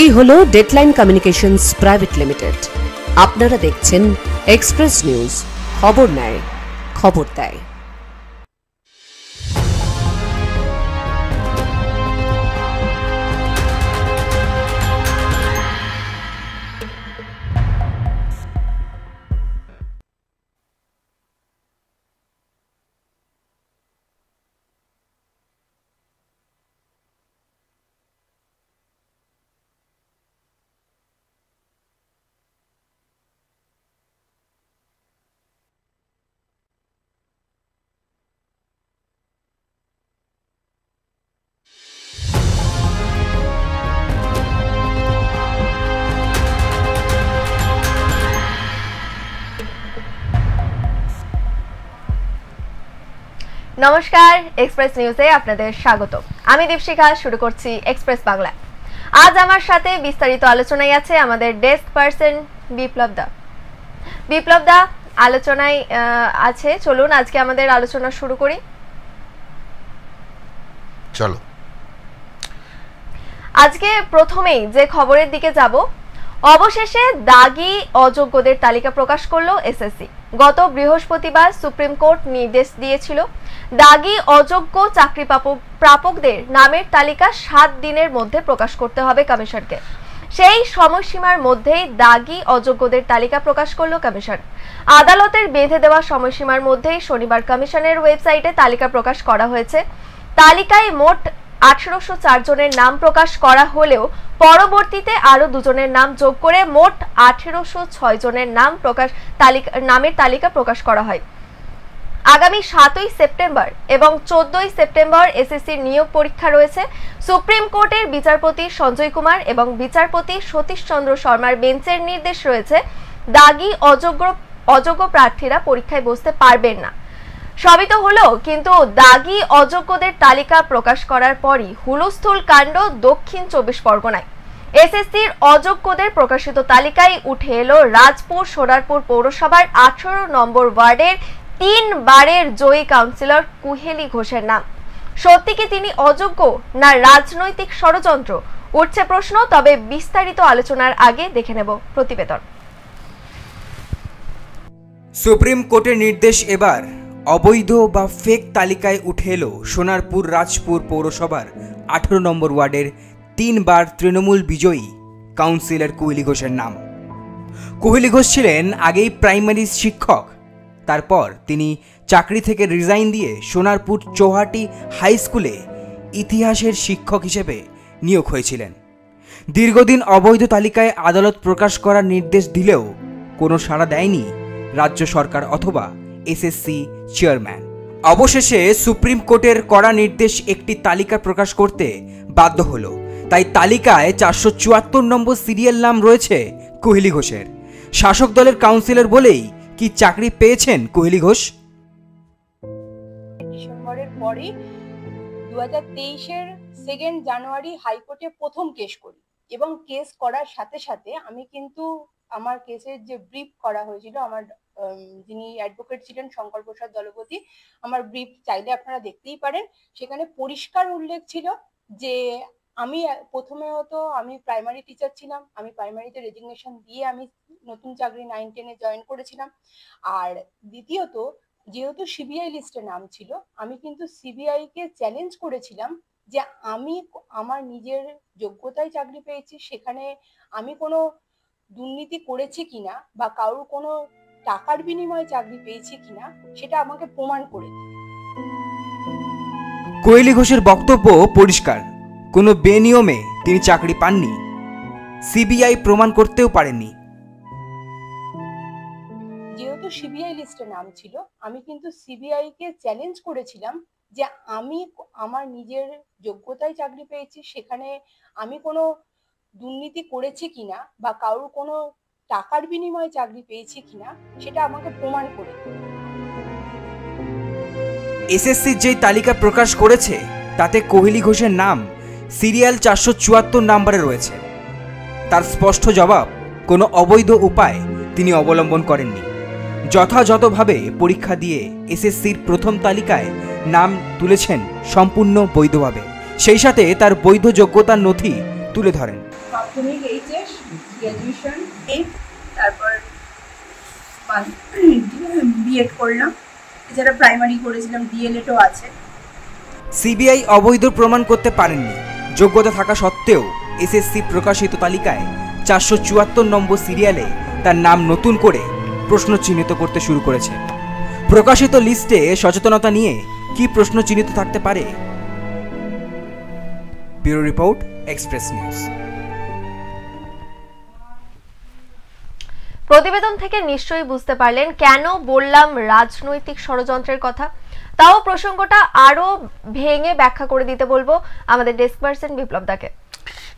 এই হলো deadline communications private limited. আপনারা দেখছেন এক্সপ্রেস নিউজ, খবর নেয়, খবর দেয়। নমস্কার, এক্সপ্রেস নিউজে আপনাদের স্বাগত। আমি দীপশিখা, শুরু করছি এক্সপ্রেস বাংলা। আজ আমার সাথে বিস্তারিত আলোচনায় আছে আমাদের ডেস্ক পার্সন বিপ্লব দা আলোচনায় আছে। চলুন আজকে আমাদের আলোচনা শুরু করি। চলো, আজকে প্রথমেই যে খবরের দিকে যাব, অবশেষে দাগি অযোগ্যদের তালিকা প্রকাশ করলো এসএসসি। গত বৃহস্পতিবার সুপ্রিম কোর্ট নির্দেশ দিয়েছিল দাগি অযোগ্য চাকরি প্রাপকদের নামের তালিকা 7 দিনের মধ্যে প্রকাশ করতে হবে কমিশনকে। সেই সময়সীমার মধ্যেই দাগি অযোগ্যদের তালিকা প্রকাশ করলো কমিশন। আদালতের বেঁধে দেওয়া সময়সীমার মধ্যেই শনিবার কমিশনের ওয়েবসাইটে তালিকা প্রকাশ করা হয়েছে। তালিকায় মোট 1804 জনের নাম প্রকাশ করা হলেও পরবর্তীতে আরো 2 জনের নাম যোগ করে মোট 1806 জনের নামের তালিকা প্রকাশ করা হয়। আগামী 7ই সেপ্টেম্বর এবং 14ই সেপ্টেম্বর এসএসসির নিয়োগ পরীক্ষা রয়েছে। সুপ্রিম কোর্টের বিচারপতি সঞ্জয় কুমার এবং বিচারপতি সতীশ চন্দ্র শর্মার বেঞ্চের নির্দেশ রয়েছে দাগি অযোগ্য প্রার্থীরা পরীক্ষায় বসতে পারবেন না। সবই তো হলো, কিন্তু দাগি অযোগ্যদের তালিকা প্রকাশ করার পরই হুলস্থুল কাণ্ড দক্ষিণ 24 পরগনায়। এসএসসির অযোগ্যদের প্রকাশিত তালিকায় উঠে এলো রাজপুর সোনারপুর পৌরসভার 18 নম্বর ওয়ার্ডের 3 বারের জয়ী কাউন্সিলর কুহেলি ঘোষের নাম। সত্যি কি তিনি অযোগ্য, না রাজনৈতিক ষড়যন্ত্র? উঠছে প্রশ্ন। তবে বিস্তারিত আলোচনার আগে দেখে নেব প্রতিবেদন। সুপ্রিম কোর্টের নির্দেশ, এবার অবৈধ বা ফেক তালিকায় উঠে এলো সোনারপুর রাজপুর পৌরসভার 18 নম্বর ওয়ার্ডের 3 বার তৃণমূল বিজয়ী কাউন্সিলর কুহেলি ঘোষের নাম। কুহেলি ঘোষ ছিলেন আগেই প্রাইমারি শিক্ষক। তারপর তিনি চাকরি থেকে রিজাইন দিয়ে সোনারপুর চৌহাটি হাই স্কুলে ইতিহাসের শিক্ষক হিসেবে নিয়োগ হয়েছিলেন। দীর্ঘদিন অবৈধ তালিকায় আদালত প্রকাশ করার নির্দেশ দিলেও কোনো সাড়া দেয়নি রাজ্য সরকার অথবা এসএসসি চেয়ারম্যান। অবশেষে সুপ্রিম কোর্টের কড়া নির্দেশ একটি তালিকা প্রকাশ করতে বাধ্য হলো। তাই তালিকায় 474 নম্বর সিরিয়াল নাম রয়েছে কুহেলি ঘোষের। শাসক দলের কাউন্সিলর বলেই কি চাকরি পেয়েছেন কুহেলি ঘোষ? ডিসেম্বরের পরে 2023-এর 2 জানুয়ারি হাইকোর্টে প্রথম কেস করি এবং কেস করার সাথে সাথে আমি কিন্তু আমার কেসের যে ব্রিফ করা হয়েছিল, আমার যিনি অ্যাডভোকেট ছিলেন শঙ্কর প্রসাদ দলপতি, আমার ব্রিফ চাইলে আপনারা দেখতেই পারেন। সেখানে পরিষ্কার উল্লেখ ছিল যে আমি আমি প্রাইমারি টিচার ছিলাম, আমি প্রাইমারিতে রেজিগনেশন দিয়ে আমি নতুন চাকরি 9-10-এ জয়েন করেছিলাম। আর দ্বিতীয়ত, যেহেতু সিবিআই লিস্টে নাম ছিল, আমি কিন্তু সিবিআই কে চ্যালেঞ্জ করেছিলাম যে আমি আমার নিজের যোগ্যতায় চাকরি পেয়েছি, সেখানে আমি কোনো দুর্নীতি করেছি কিনা বা কারোর কোনো টাকার বিনিময়ে চাকরি পেয়েছি কিনা সেটা আমাকে প্রমাণ করে দিন। কুহেলি ঘোষের বক্তব্য পরিষ্কার, কোনো বেনিয়মে তিনি চাকরি পাননি, সিবিআই প্রমাণ করতেও পারেননি। যেহেতু সিবিআই লিস্টে নাম ছিল, আমি কিন্তু সিবিআই কে চ্যালেঞ্জ করেছিলাম যে আমি আমার নিজের যোগ্যতায় চাকরি পেয়েছি, সেখানে আমি কোনো দুর্নীতি করেছি কিনা বা কারোর কোনো টাকার বিনিময়ে চাকরি পেয়েছি কিনা সেটা আমাকে প্রমাণ করে দিন। এসএসসি যে তালিকা প্রকাশ করেছে তাতে কুহেলি ঘোষের নাম সিরিয়াল 474 নম্বরে রয়েছে। তার স্পষ্ট জবাব, কোনো অবৈধ উপায় তিনি অবলম্বন করেননি। যথাযথভাবে পরীক্ষা দিয়ে এসএসসির প্রথম তালিকায় নাম তুলেছেন সম্পূর্ণ বৈধভাবে। সেই সাথে তার বৈধ যোগ্যতার নথি তুলে ধরেন। মাধ্যমিক এইচএস গ্র্যাজুয়েশন তারপর বিএড করলাম, এছাড়া প্রাইমারি করেছিলাম, ডিএলএডও আছে। সিবিআই অবৈধ প্রমাণ করতে পারেননি। যোগ্যতা থাকা সত্ত্বেও এসএসসি প্রকাশিত তালিকায় 474 নম্বর সিরিয়ালে তার নাম নতুন করে প্রশ্ন চিহ্নিত করতে শুরু করেছে। প্রকাশিত লিস্টে সচেতনতা নিয়ে কি প্রশ্ন চিহ্নিত থাকতে পারে? Bureau report, express news. প্রতিবেদন থেকে নিশ্চয়ই বুঝতে পারলেন কেন বললাম রাজনৈতিক ষড়যন্ত্রের কথা। তাও প্রসঙ্গটা আরো ভেঙে ব্যাখ্যা করে দিতে বলবো আমাদের ডেস্ক পার্সন বিপ্লব দাকে।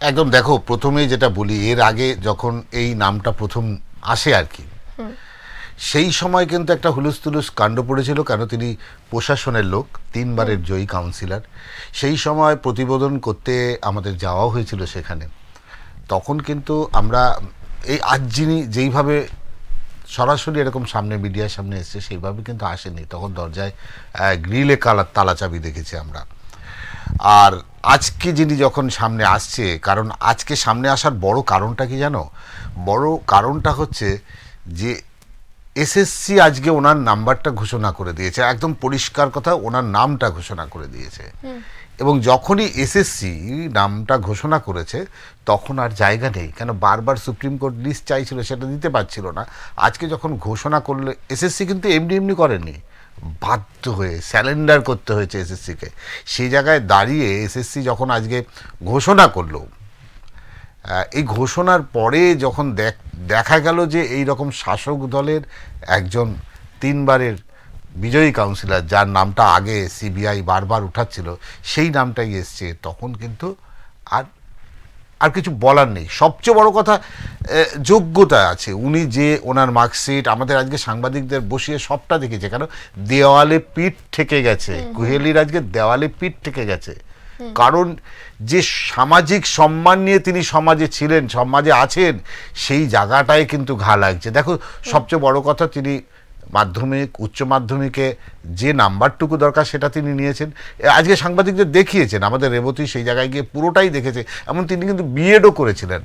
একদম, দেখো প্রথমেই যেটা বলি, এর আগে যখন এই নামটা প্রথম আসে আর কি, সেই সময় কিন্তু একটা হুলুস্থুলুস কাণ্ড পড়েছিল। কেন, তিনি প্রশাসনের লোক, 3 বারের জয়ী কাউন্সিলর। সেই সময় প্রতিবেদন করতে আমাদের যাওয়া হয়েছিল সেখানে। তখন কিন্তু আমরা এই আজ যিনি যেইভাবে সরাসরি এরকম সামনে মিডিয়ার সামনে এসছে সেইভাবে কিন্তু আসেনি। তখন দরজায় গ্রিলে তালা চাবি দেখেছি আমরা। আর আজকে যিনি যখন সামনে আসছে, কারণ আজকে সামনে আসার বড় কারণটা কি জানো? বড় কারণটা হচ্ছে যে এসএসসি আজকে ওনার নাম্বারটা ঘোষণা করে দিয়েছে, একদম পরিষ্কার কথা, ওনার নামটা ঘোষণা করে দিয়েছে। এবং যখনই এসএসসি নামটা ঘোষণা করেছে তখন আর জায়গা নেই। কেন, বারবার সুপ্রিম কোর্ট লিস্ট চাইছিল, সেটা দিতে পারছিল না। আজকে যখন ঘোষণা করলে, এসএসসি কিন্তু এমনি এমনি করেনি, বাধ্য হয়ে স্যালেন্ডার করতে হয়েছে এসএসসিকে। সেই জায়গায় দাঁড়িয়ে এসএসসি যখন আজকে ঘোষণা করলো, এই ঘোষণার পরে যখন দেখা গেল যে এই রকম শাসক দলের একজন 3 বারের বিজয়ী কাউন্সিলর, যার নামটা আগে সিবিআই বারবার উঠাচ্ছিল, সেই নামটাই এসছে, তখন কিন্তু আর কিছু বলার নেই। সবচেয়ে বড় কথা, যোগ্যতা আছে। উনি যে ওনার মার্কশিট আমাদের আজকে সাংবাদিকদের বসিয়ে সবটা দেখেছে। কেন, দেওয়ালে পিঠ ঠেকে গেছে, কুহেলির আজকে দেওয়ালে পিঠ ঠেকে গেছে। কারণ যে সামাজিক সম্মান নিয়ে তিনি সমাজে ছিলেন, সমাজে আছেন, সেই জায়গাটায় কিন্তু ঘা লাগছে। দেখো, সবচেয়ে বড় কথা, তিনি মাধ্যমিক, উচ্চ মাধ্যমিকে যে নাম্বারটুকু দরকার সেটা তিনি নিয়েছেন। আজকে সাংবাদিকদের দেখিয়েছেন, আমাদের রেবতী সেই জায়গায় গিয়ে পুরোটাই দেখেছে। এমন তিনি কিন্তু বিএডও করেছিলেন,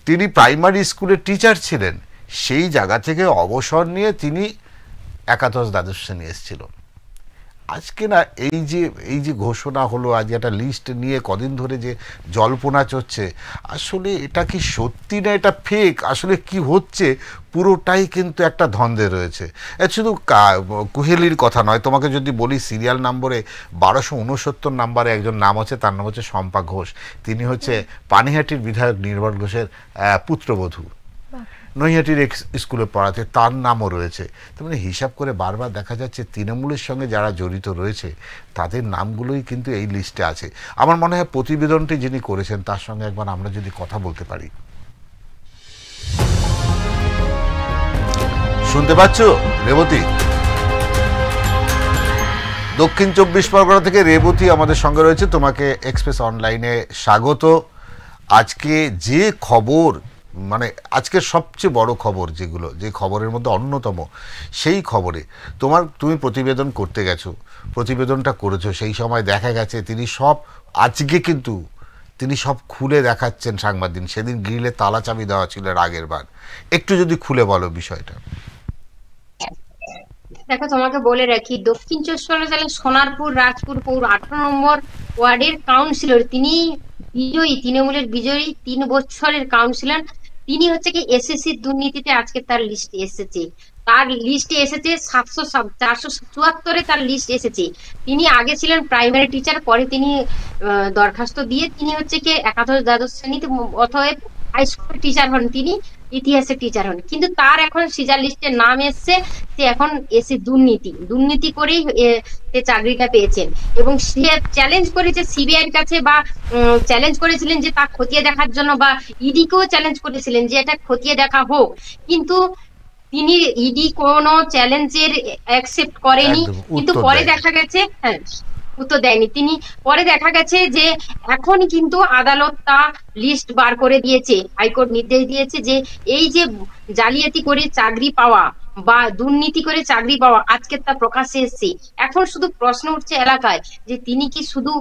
তিনি প্রাইমারি স্কুলের টিচার ছিলেন। সেই জায়গা থেকে অবসর নিয়ে তিনি একাদশ দ্বাদশ শ্রেণী এসেছিল। আজকে না এই যে ঘোষণা হলো, আজকে একটা লিস্ট নিয়ে কদিন ধরে যে জল্পনা চলছে, আসলে এটা কি সত্যি না এটা ফেক, আসলে কি হচ্ছে পুরোটাই কিন্তু একটা ধন্দে রয়েছে। শুধু কুহেলির কথা নয়, তোমাকে যদি বলি সিরিয়াল নম্বরে 1269 নম্বরে একজন নাম আছে, তার নাম হচ্ছে শম্পা ঘোষ। তিনি হচ্ছে পানিহাটির বিধায়ক নির্মল ঘোষের পুত্রবধূ। নৈহাটির স্কুলে পড়াতে তার নামও রয়েছে। তার মানে হিসাব করে বারবার দেখা যাচ্ছে তৃণমূলের সঙ্গে যারা জড়িত রয়েছে তাদের নামগুলোই কিন্তু এই লিস্টে আছে। আমার মনে হয় প্রতিবেদনটি যিনি করেছেন তার সঙ্গে একবার আমরা যদি কথা বলতে পারি। শুনতে পাচ্ছ রেবতী? দক্ষিণ 24 পরগনা থেকে রেবতী আমাদের সঙ্গে রয়েছে। তোমাকে এক্সপ্রেস অনলাইনে স্বাগত। আজকে যে খবর, মানে আজকের সবচেয়ে বড় খবর, যে খবরের মধ্যে অন্যতম, সেই খবরে তুমি প্রতিবেদন করতে গেছো, প্রতিবেদনটা করেছো। সেই সময় দেখা গেছে আজকে কিন্তু তিনি সব খুলে দেখাচ্ছেন সাংবাদিক। সেদিন গ্রিলে তালা চাবি দেওয়া ছিল আগের বার। একটু যদি খুলে বলো বিষয়টা। দেখো, তোমাকে বলে রাখি, দক্ষিণ 24 পরগনা জেলার সোনারপুর রাজপুর পৌর 18 নম্বর ওয়ার্ডের কাউন্সিলর, তিনি বিজয়ী, তৃণমূলের বিজয়ী 3 বছরের কাউন্সিলর। তিনি হচ্ছে কি এসএসসির দুর্নীতিতে আজকে তার লিস্টে এসেছে। তার লিস্টে এসেছে 474-এ তার লিস্ট এসেছে। তিনি আগে ছিলেন প্রাইমারি টিচার, পরে তিনি দরখাস্ত দিয়ে তিনি হচ্ছে কি একাদশ দ্বাদশ শ্রেণীতে, অতএব হাই স্কুল টিচার হন, তিনি ইতিহাসের টিচার হন। কিন্তু তার এখন সিজার লিস্টের নাম এসছে, সে এখন এসে দুর্নীতি করেই সে চাকরিটা পেয়েছেন। এবং সে চ্যালেঞ্জ করেছে সিবিআইয়ের কাছে, বা চ্যালেঞ্জ করেছিলেন যে তা খতিয়ে দেখার জন্য, বা ইডিকেও চ্যালেঞ্জ করেছিলেন যে এটা খতিয়ে দেখা হোক। কিন্তু তিনি ইডি কোনো চ্যালেঞ্জের অ্যাকসেপ্ট করেনি। কিন্তু পরে দেখা গেছে, উত্তর দেয়নি তিনি। পরে দেখা গেছে যে এখন কিন্তু আদালত তা লিস্ট বার করে দিয়েছে, হাইকোর্ট নির্দেশ দিয়েছে যে এই যে জালিয়াতি করে চাকরি পাওয়া বা দুর্নীতি করে চাকরি পাওয়া, আজকে তা প্রকাশ্যে এসেছে। এখন শুধু প্রশ্ন উঠছে এলাকায় যে তিনি কি শুধু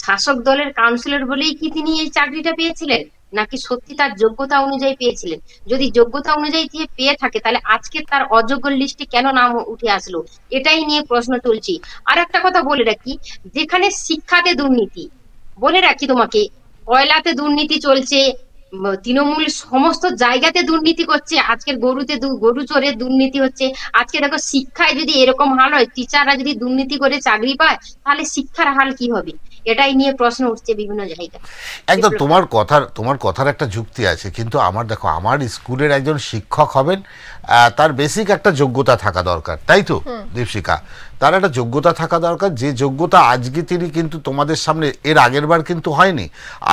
শাসক দলের কাউন্সিলর বলেই কি তিনি এই চাকরিটা পেয়েছিলেন, নাকি সত্যি তার যোগ্যতা অনুযায়ী পেয়েছিলেন? যদি যোগ্যতা অনুযায়ী পেয়ে থাকে তাহলে আজকে তার অযোগ্য লিস্টে কেন নাম উঠে আসলো, এটাই নিয়ে প্রশ্ন তুলছি। আর একটা কথা বলে রাখি, যেখানে শিক্ষাতে দুর্নীতি, বলে রাখি তোমাকে, কয়লাতে দুর্নীতি চলছে, তৃণমূল সমস্ত জায়গাতে দুর্নীতি করছে, আজকের গরু চোরের দুর্নীতি হচ্ছে। আজকে দেখো শিক্ষায় যদি এরকম হাল হয়, টিচাররা যদি দুর্নীতি করে চাকরি পায়, তাহলে শিক্ষার হাল কি হবে? এটাই নিয়ে প্রশ্ন উঠছে বিভিন্ন জায়গায়। একদম তোমার কথার একটা যুক্তি আছে, কিন্তু আমার দেখো, আমার স্কুলের একজন শিক্ষক হবেন, তার বেসিক একটা যোগ্যতা থাকা দরকার, তাই তো দীপশিকা? তার একটা যোগ্যতা থাকা দরকার, যে যোগ্যতা আজকে তিনি কিন্তু তোমাদের সামনে, এর আগের বার কিন্তু হয়নি,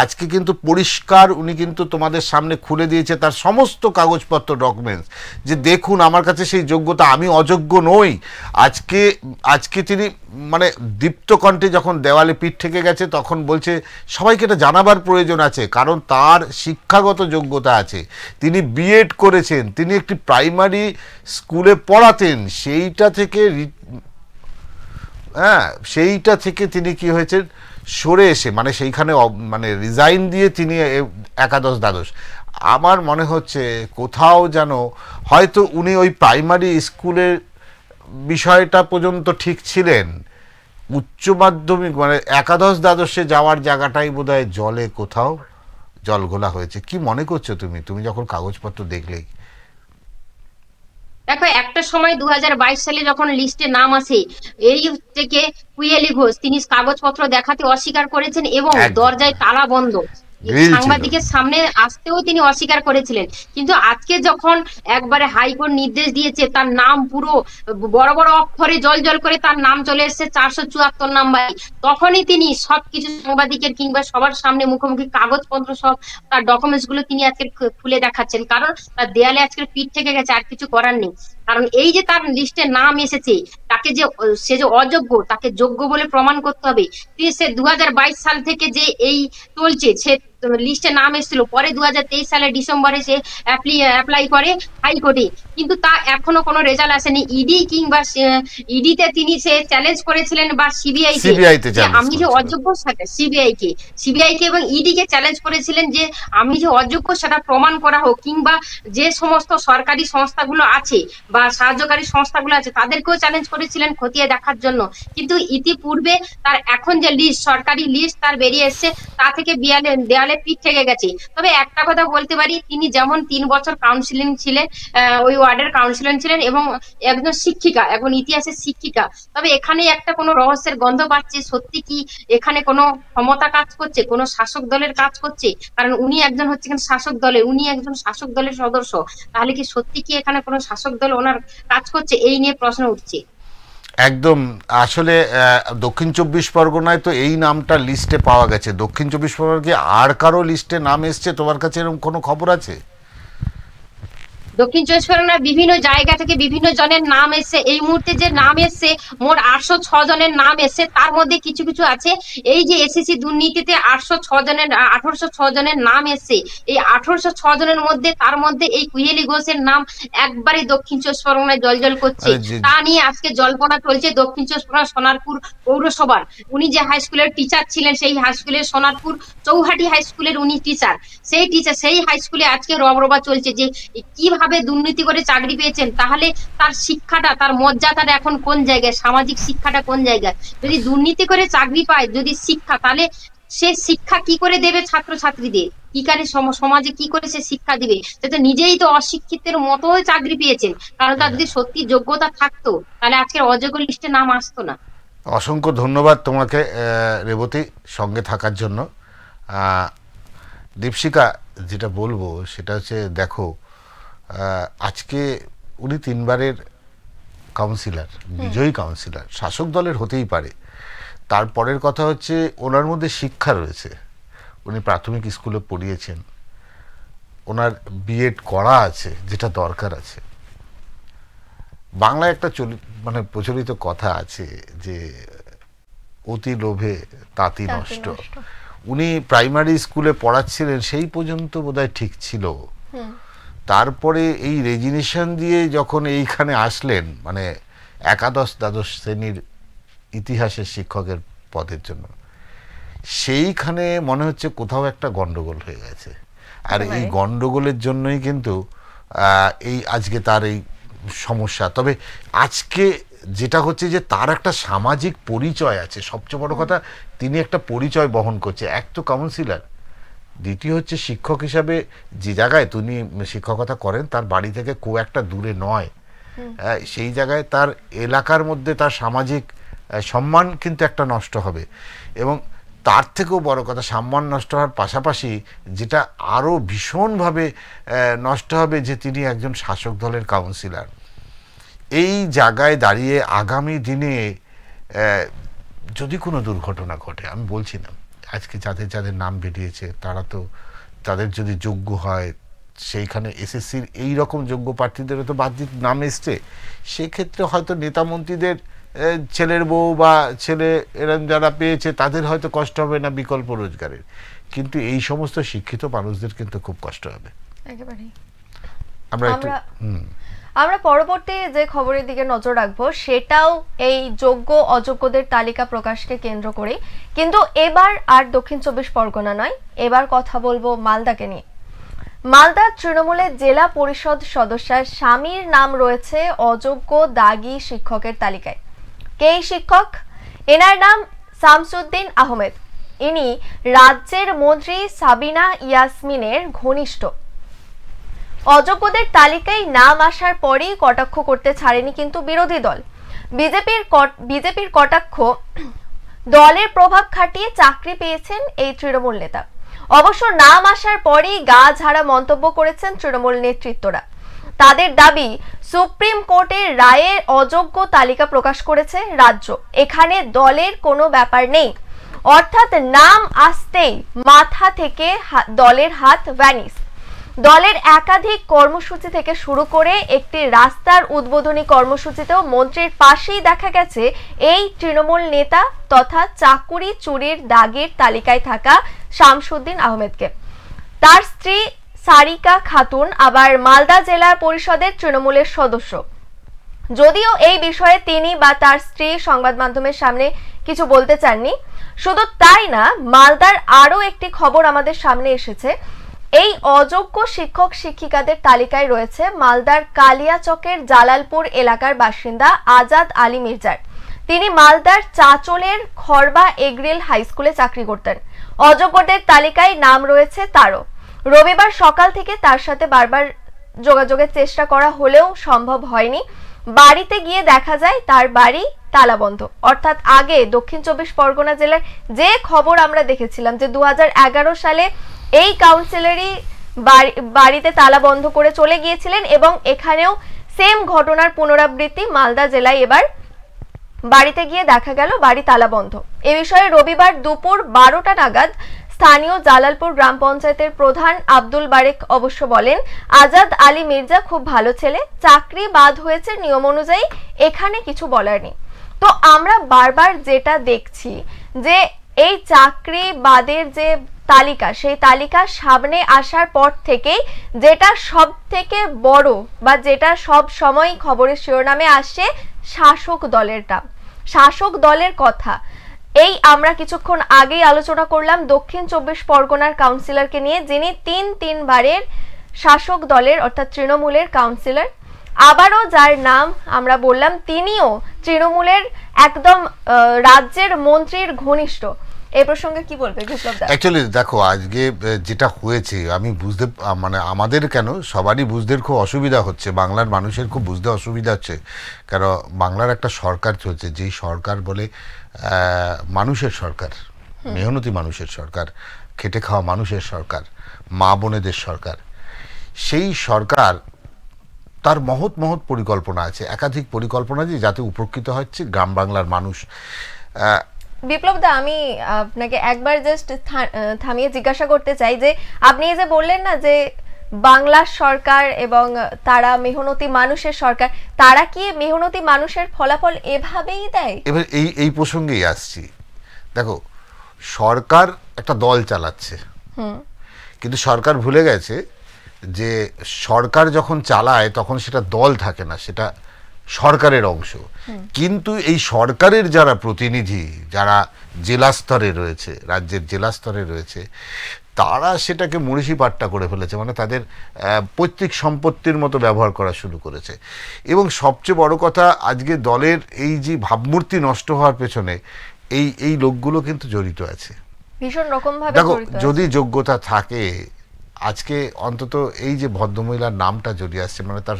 আজকে কিন্তু পরিষ্কার উনি কিন্তু তোমাদের সামনে খুলে দিয়েছে তার সমস্ত কাগজপত্র, ডকুমেন্টস, যে দেখুন আমার কাছে সেই যোগ্যতা, আমি অযোগ্য নই। আজকে তিনি মানে দীপ্ত কণ্ঠে যখন দেওয়ালে পিঠ থেকে গেছে, তখন বলছে সবাইকে এটা জানাবার প্রয়োজন আছে, কারণ তার শিক্ষাগত যোগ্যতা আছে। তিনি বিএড করেছেন, তিনি একটি প্রাইমারি স্কুলে পড়াতেন, সেইটা থেকে তিনি কি হয়েছেন, সরে এসে মানে সেইখানে মানে রিজাইন দিয়ে তিনি একাদশ দ্বাদশ। আমার মনে হচ্ছে কোথাও যেন হয়তো উনি ওই প্রাইমারি স্কুলের বিষয়টা পর্যন্ত ঠিক ছিলেন, উচ্চ মাধ্যমিক মানে একাদশ দ্বাদশে যাওয়ার জায়গাটাই বোধহয় জলে কোথাও জল ঘোলা হয়েছে। কি মনে করছো তুমি যখন কাগজপত্র দেখলেই? দেখো, একটা সময় 2022 সালে যখন লিস্টে নাম আসে, এই থেকে কুয়েলি ঘোষ, তিনি কাগজপত্র দেখাতে অস্বীকার করেছেন এবং দরজায় তালা বন্ধ, সাংবাদিকের সামনে আসতেও তিনি অস্বীকার করেছিলেন। কিন্তু আজকে যখন একবারে হাইকোর্ট নির্দেশ দিয়েছে, তার নাম পুরো বড় বড় অক্ষরে জল জল করে তার নাম চলে এসেছে 474 নাম্বারে, তখনই তিনি সবকিছু সাংবাদিকের কিংবা সবার সামনে মুখোমুখি কাগজপত্র সব তার ডকুমেন্টস গুলো তিনি আজকে খুলে দেখাচ্ছেন, কারণ তার দেয়ালে আজকে পিঠ থেকে গেছে, আর কিছু করার নেই। কারণ এই যে তার লিস্টে নাম এসেছে, সে যে অযোগ্য, তাকে যোগ্য বলে প্রমাণ করতে হবে। সে 2022 সাল থেকে যে এই চলছে, সে লিস্টে নাম এসেছিল, পরে 2023 সালের ডিসেম্বরে সে অ্যাপ্লাই করে হাইকোর্টে, কিন্তু তা এখনো কোনো রেজাল্ট আসেনি। ইডি কিংবা ইডিতে তিনি সে চ্যালেঞ্জ করেছিলেন, বা সিবিআই কে আমি যে অযোগ্য, সিবিআই কে এবং ইডি কে চ্যালেঞ্জ করেছিলেন যে আমি যে অযোগ্য সেটা প্রমাণ করা হোক, কিংবা যে সমস্ত সরকারি সংস্থাগুলো আছে বা সাহায্যকারী সংস্থাগুলো আছে তাদেরকেও চ্যালেঞ্জ করেছিলেন খতিয়ে দেখার জন্য। কিন্তু ইতিপূর্বে তার এখন যে লিস্ট, সরকারি লিস্ট তার বেরিয়ে এসছে, তা থেকে দেয়ালে পিঠ থেকে গেছে। তবে একটা কথা বলতে পারি, তিনি যেমন 3 বছর কাউন্সিলিং ছিলেন, ওই ওয়ার্ডের কাউন্সিলর ছিলেন এবং একজন শিক্ষিকা, এখন ইতিহাসের শিক্ষিকা। তবে এখানে একটা কোনো রহস্যের গন্ধ পাচ্ছে, সত্যি কি এখানে কোনো ক্ষমতা কাজ করছে, কোনো শাসক দলের কাজ করছে? কারণ উনি একজন হচ্ছেন শাসক দলের, উনি একজন শাসক দলের সদস্য, তাহলে কি সত্যি কি এখানে কোনো শাসক দল ওনার কাজ করছে? এই নিয়ে প্রশ্ন উঠছে। একদম। আসলে দক্ষিণ 24 পরগনায় তো এই নামটা লিস্টে পাওয়া গেছে। দক্ষিণ 24 পরগনায় কি আর কারো লিস্টে নাম এসছে? তোমার কাছে এরকম কোনো খবর আছে? দক্ষিণ 24 পরগনার বিভিন্ন জায়গা থেকে বিভিন্ন জনের নাম এসছে। এই মুহূর্তে যে নাম এসছে মোট 806 জনের নাম এসছে, তার মধ্যে কিছু কিছু আছে এই যে এসএসসি দুর্নীতিতে 1806 জনের নাম এসছে। এই 1806 জনের মধ্যে তার মধ্যে এই কুহেলি ঘোষের নাম একবারে দক্ষিণ 24 পরগনায় জলজল করছে। তা নিয়ে আজকে জল্পনা চলছে দক্ষিণ 24 পরগনা সোনারপুর পৌরসভার। উনি যে হাই স্কুলের টিচার ছিলেন, সেই হাই স্কুলের সোনারপুর চৌহাটি হাই স্কুলের উনি টিচার, সেই হাই স্কুলে আজকে রবরবা চলছে যে কিভাবে দুর্নীতি করে চাকরি পেয়েছেন, তাহলে তার শিক্ষাটা, তার মর্যাদাটা এখন কোন জায়গায়, সামাজিক শিক্ষাটা কোন জায়গায়? যদি দুর্নীতি করে চাকরি পায়, যদি শিক্ষা, তাহলে সে শিক্ষা কি করে দেবে ছাত্রছাত্রীদের? কি করে সমাজে কি করে সে শিক্ষা দিবে? সে তো নিজেই তো অশিক্ষিতের মতো চাকরি পেয়েছেন, কারণ তার যদি সত্যি যোগ্যতা থাকতো তাহলে আজকের অযোগ্য লিস্টে নাম আসতো না। অসংখ্য ধন্যবাদ তোমাকে রেবতী, সঙ্গে থাকার জন্য। দীপশিকা, যেটা বলবো সেটা হচ্ছে, দেখো আজকে উনি 3 বারের কাউন্সিলর, বিজয়ী কাউন্সিলর, শাসক দলের হতেই পারে। তারপরের কথা হচ্ছে ওনার মধ্যে শিক্ষা রয়েছে, উনি প্রাথমিক স্কুলে পড়িয়েছেন, ওনার বিএড করা আছে, যেটা দরকার আছে। বাংলায় একটা প্রচলিত কথা আছে যে অতি লোভে তাঁতি নষ্ট। উনি প্রাইমারি স্কুলে পড়াচ্ছিলেন, সেই পর্যন্ত বোধহয় ঠিক ছিল। তারপরে এই রেজিগনেশন দিয়ে যখন এইখানে আসলেন, মানে একাদশ দ্বাদশ শ্রেণীর ইতিহাসের শিক্ষকের পদের জন্য, সেইখানে মনে হচ্ছে কোথাও একটা গন্ডগোল হয়ে গেছে। আর এই গন্ডগোলের জন্যই কিন্তু এই আজকে তার এই সমস্যা। তবে আজকে যেটা হচ্ছে যে তার একটা সামাজিক পরিচয় আছে, সবচেয়ে বড় কথা তিনি একটা পরিচয় বহন করছে। এক তো কাউন্সিলর, দ্বিতীয় হচ্ছে শিক্ষক হিসাবে যে জায়গায় তিনি শিক্ষকতা করেন তার বাড়ি থেকে খুব একটা দূরে নয়, সেই জায়গায় তার এলাকার মধ্যে তার সামাজিক সম্মান কিন্তু একটা নষ্ট হবে। এবং তার থেকেও বড় কথা, সম্মান নষ্ট হওয়ার পাশাপাশি যেটা আরও ভীষণভাবে নষ্ট হবে যে তিনি একজন শাসক দলের কাউন্সিলর। এই জায়গায় দাঁড়িয়ে আগামী দিনে যদি কোনো দুর্ঘটনা ঘটে, আমি বলছি না আজকে যাদের যাদের নাম বেরিয়েছে তারা তো তাদের যদি যোগ্য হয়, সেইখানে এসএসসির এই রকম যোগ্য প্রার্থীদেরও তো বাদ দিতে নাম এসছে, সেক্ষেত্রে হয়তো নেতা মন্ত্রীদের ছেলের বউ বা ছেলে এরম যারা পেয়েছে তাদের হয়তো কষ্ট হবে না বিকল্প রোজগারের, কিন্তু এই সমস্ত শিক্ষিত মানুষদের কিন্তু খুব কষ্ট হবে। একেবারেই। আমরা পরবর্তী যে খবরের দিকে নজর রাখবো সেটাও এই যোগ্য অযোগ্যদের তালিকা প্রকাশকে কেন্দ্র করে, কিন্তু এবার আর দক্ষিণ 24 পরগনা নয়, এবার কথা বলবো মালদাকে নিয়ে। মালদা তৃণমূলের জেলা পরিষদ সদস্যার স্বামীর নাম রয়েছে অযোগ্য দাগি শিক্ষকের তালিকায়। কে এই শিক্ষক? এনার নাম শামসুদ্দিন আহমেদ। ইনি রাজ্যের মন্ত্রী সাবিনা ইয়াসমিনের ঘনিষ্ঠ। অযোগ্যদের তালিকায় নাম আসার পরেই কটাক্ষ করতে ছাড়েনি কিন্তু বিরোধী দল। বিজেপির কটাক্ষ, দলের প্রভাব খাটিয়ে চাকরি পেয়েছেন এই তৃণমূল নেতা। অবশ্য নাম আসার পরেই গা ঝাড়া মন্তব্য করেছেন তৃণমূল নেতৃত্বরা। তাদের দাবি, সুপ্রিম কোর্টের রায়ে অযোগ্য তালিকা প্রকাশ করেছে রাজ্য, এখানে দলের কোনো ব্যাপার নেই। অর্থাৎ নাম আসতেই মাথা থেকে দলের হাত ভ্যানিশ। দলের একাধিক কর্মসূচি থেকে শুরু করে একটি রাস্তার উদ্বোধনী কর্মসূচিতেও মন্ত্রীর পাশেই দেখা গেছে এই তৃণমূল নেতা তথা চাকুরি চুরির দাগের তালিকায় থাকা শামসুদ্দিন আহমেদকে। তার স্ত্রী সারিকা খাতুন আবার মালদা জেলা পরিষদের তৃণমূলের সদস্য। যদিও এই বিষয়ে তিনি বা তার স্ত্রী সংবাদ মাধ্যমের সামনে কিছু বলতে চাননি। শুধু তাই না, মালদার আরও একটি খবর আমাদের সামনে এসেছে। এই অযোগ্য শিক্ষক শিক্ষিকাদের তালিকায় রয়েছে মালদার কালিয়াচকের জালালপুর এলাকার বাসিন্দা আজাদ আলী মির্জার। তিনি মালদার চাচলের খরবা এগ্রিল হাই স্কুলে চাকরি করতেন। অযোগ্যদের তালিকায় নাম রয়েছে তারও। রবিবার সকাল থেকে তার সাথে বারবার যোগাযোগের চেষ্টা করা হলেও সম্ভব হয়নি। বাড়িতে গিয়ে দেখা যায় তার বাড়ি তালাবন্ধ। অর্থাৎ আগে দক্ষিণ 24 পরগনা জেলার যে খবর আমরা দেখেছিলাম যে 2011 সালে এই কাউন্সিলরই বাড়িতে তালা বন্ধ করে চলে গিয়েছিলেন এবং এখানেও সেম ঘটনার পুনরাবৃত্তি মালদা জেলায় এবার বাড়িতে গিয়ে দেখা গেল বাড়ি তালা বন্ধ। এ বিষয়ে রবিবার দুপুর 12টা নাগাদ স্থানীয় জালালপুর গ্রাম পঞ্চায়েতের প্রধান আব্দুল বারেক অবশ্য বলেন, আজাদ আলী মির্জা খুব ভালো ছেলে, চাকরি বাদ হয়েছে নিয়ম অনুযায়ী, এখানে কিছু বলার নেই। তো আমরা বারবার যেটা দেখছি যে এই চাকরি বাদের যে তালিকা, সেই তালিকা সামনে আসার পর থেকেই যেটা সব থেকে বড় বা যেটা সব সময় খবরের শিরোনামে আসছে শাসক দলের নাম, শাসক দলের কথা। এই আমরা কিছুক্ষণ আগেই আলোচনা করলাম দক্ষিণ 24 পরগনার কাউন্সিলরকে নিয়ে, যিনি তিনবারের শাসক দলের অর্থাৎ তৃণমূলের কাউন্সিলর। আবারও যার নাম আমরা বললাম তিনিও তৃণমূলের একদম রাজ্যের মন্ত্রীর ঘনিষ্ঠ। এই প্রসঙ্গে কি বলবে বিপ্লব দা? অ্যাকচুয়ালি দেখো আজকে যেটা হয়েছে আমি বুঝতে মানে আমাদের কেন সবারই বুঝতে খুব অসুবিধা হচ্ছে, বাংলার মানুষের খুব বুঝতে অসুবিধা হচ্ছে, কারণ বাংলার একটা সরকার চলছে যেই সরকার বলে মানুষের সরকার, মেহনতি মানুষের সরকার, খেটে খাওয়া মানুষের সরকার, মা বোনেদের সরকার। সেই সরকার তার মহৎ মহৎ পরিকল্পনা আছে, একাধিক পরিকল্পনা যে যাতে উপকৃত হচ্ছে গ্রাম বাংলার মানুষ। বিপ্লব দা, আমি আপনাকে একবার জাস্ট থামিয়ে জিজ্ঞাসা করতে চাই যে আপনি যে বললেন না যে বাংলার সরকার এবং তারা মেহনতি মানুষের সরকার, তারা কি মেহনতি মানুষের ফলাফল এভাবেই দেয়? এবার এই প্রসঙ্গেই আসছি। দেখো সরকার একটা দল চালাচ্ছে, কিন্তু সরকার ভুলে গেছে যে সরকার যখন চালায় তখন সেটা দল থাকে না, সেটা সরকারের অংশ। কিন্তু এই সরকারের যারা প্রতিনিধি, যারা জেলা স্তরে রয়েছে, রাজ্যের জেলা স্তরে রয়েছে, তারা সেটাকে মুনিশিপাট্টা করে ফেলেছে, মানে তাদের পৈতৃক সম্পত্তির মতো ব্যবহার করা শুরু করেছে। এবং সবচেয়ে বড় কথা, আজকে দলের এই যে ভাবমূর্তি নষ্ট হওয়ার পেছনে এই লোকগুলো কিন্তু জড়িত আছে ভীষণ রকম ভাবে। দেখো, যদি যোগ্যতা থাকে, আজকে অন্তত এই যে ভদ্রমহিলার নামটা জড়িয়ে আসছে, মানে তার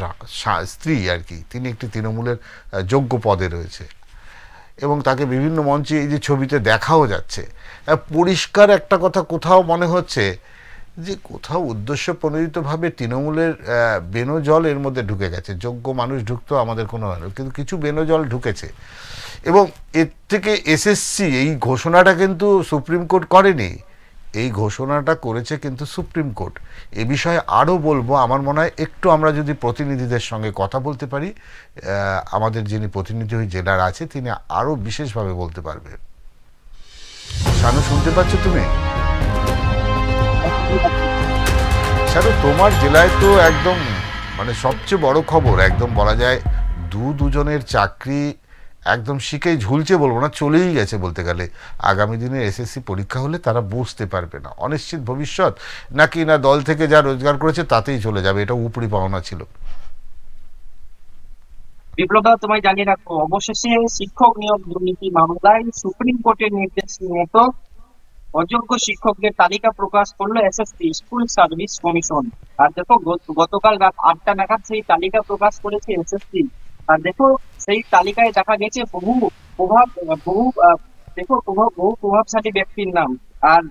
স্ত্রী আর কি, তিনি একটি তৃণমূলের যোগ্য পদে রয়েছে এবং তাকে বিভিন্ন মঞ্চে এই যে ছবিতে দেখাও যাচ্ছে। পরিষ্কার একটা কথা কোথাও মনে হচ্ছে যে কোথাও উদ্দেশ্য প্রণোদিতভাবে তৃণমূলের বেনজল এর মধ্যে ঢুকে গেছে। যোগ্য মানুষ ঢুকতো আমাদের কোনো, কিন্তু কিছু বেনজল ঢুকেছে। এবং এর থেকে এসএসসি এই ঘোষণাটা কিন্তু সুপ্রিম কোর্ট করেনি, এই ঘোষণাটা করেছে কিন্তু সুপ্রিম কোর্ট। এ বিষয়ে আরও বলবো, আমার মনে হয় একটু আমরা যদি প্রতিনিধিদের সঙ্গে কথা বলতে পারি, আমাদের যিনি প্রতিনিধি ওই জেলার আছে তিনি আরও বিশেষভাবে বলতে পারবে। শানু, শুনতে পাচ্ছ তুমি? শানু, তোমার জেলায় তো একদম মানে সবচেয়ে বড় খবর, একদম বলা যায় দুজনের চাকরি একদম শিখেই ঝুলছে, বলবো না, চলেই গেছে বলতে গেলে। আগামী দিনে এসএসসি পরীক্ষা হলে তারা বসতে পারবে না। অনিশ্চিত ভবিষ্যৎ, নাকি না দল থেকে যা রোজগার করেছে তাতেই চলে যাবে, এটা উপরি পাওনা ছিল। বিপ্লবদা, তোমায় জানিয়ে রাখো, অবশেষে শিক্ষক নিয়োগ দুর্নীতি মামলায় সুপ্রিম কোর্টের নির্দেশ মতো অযোগ্য শিক্ষকদের তালিকা প্রকাশ করলো এসএসসি স্কুল সার্ভিস কমিশন। আর দেখো, গতকাল রাত 8টা নাগাদ সেই তালিকা প্রকাশ করেছে এসএসসি। আর দেখো, সেই তালিকায় দেখা গেছে বহু প্রভাবশালী ব্যক্তির নাম। আর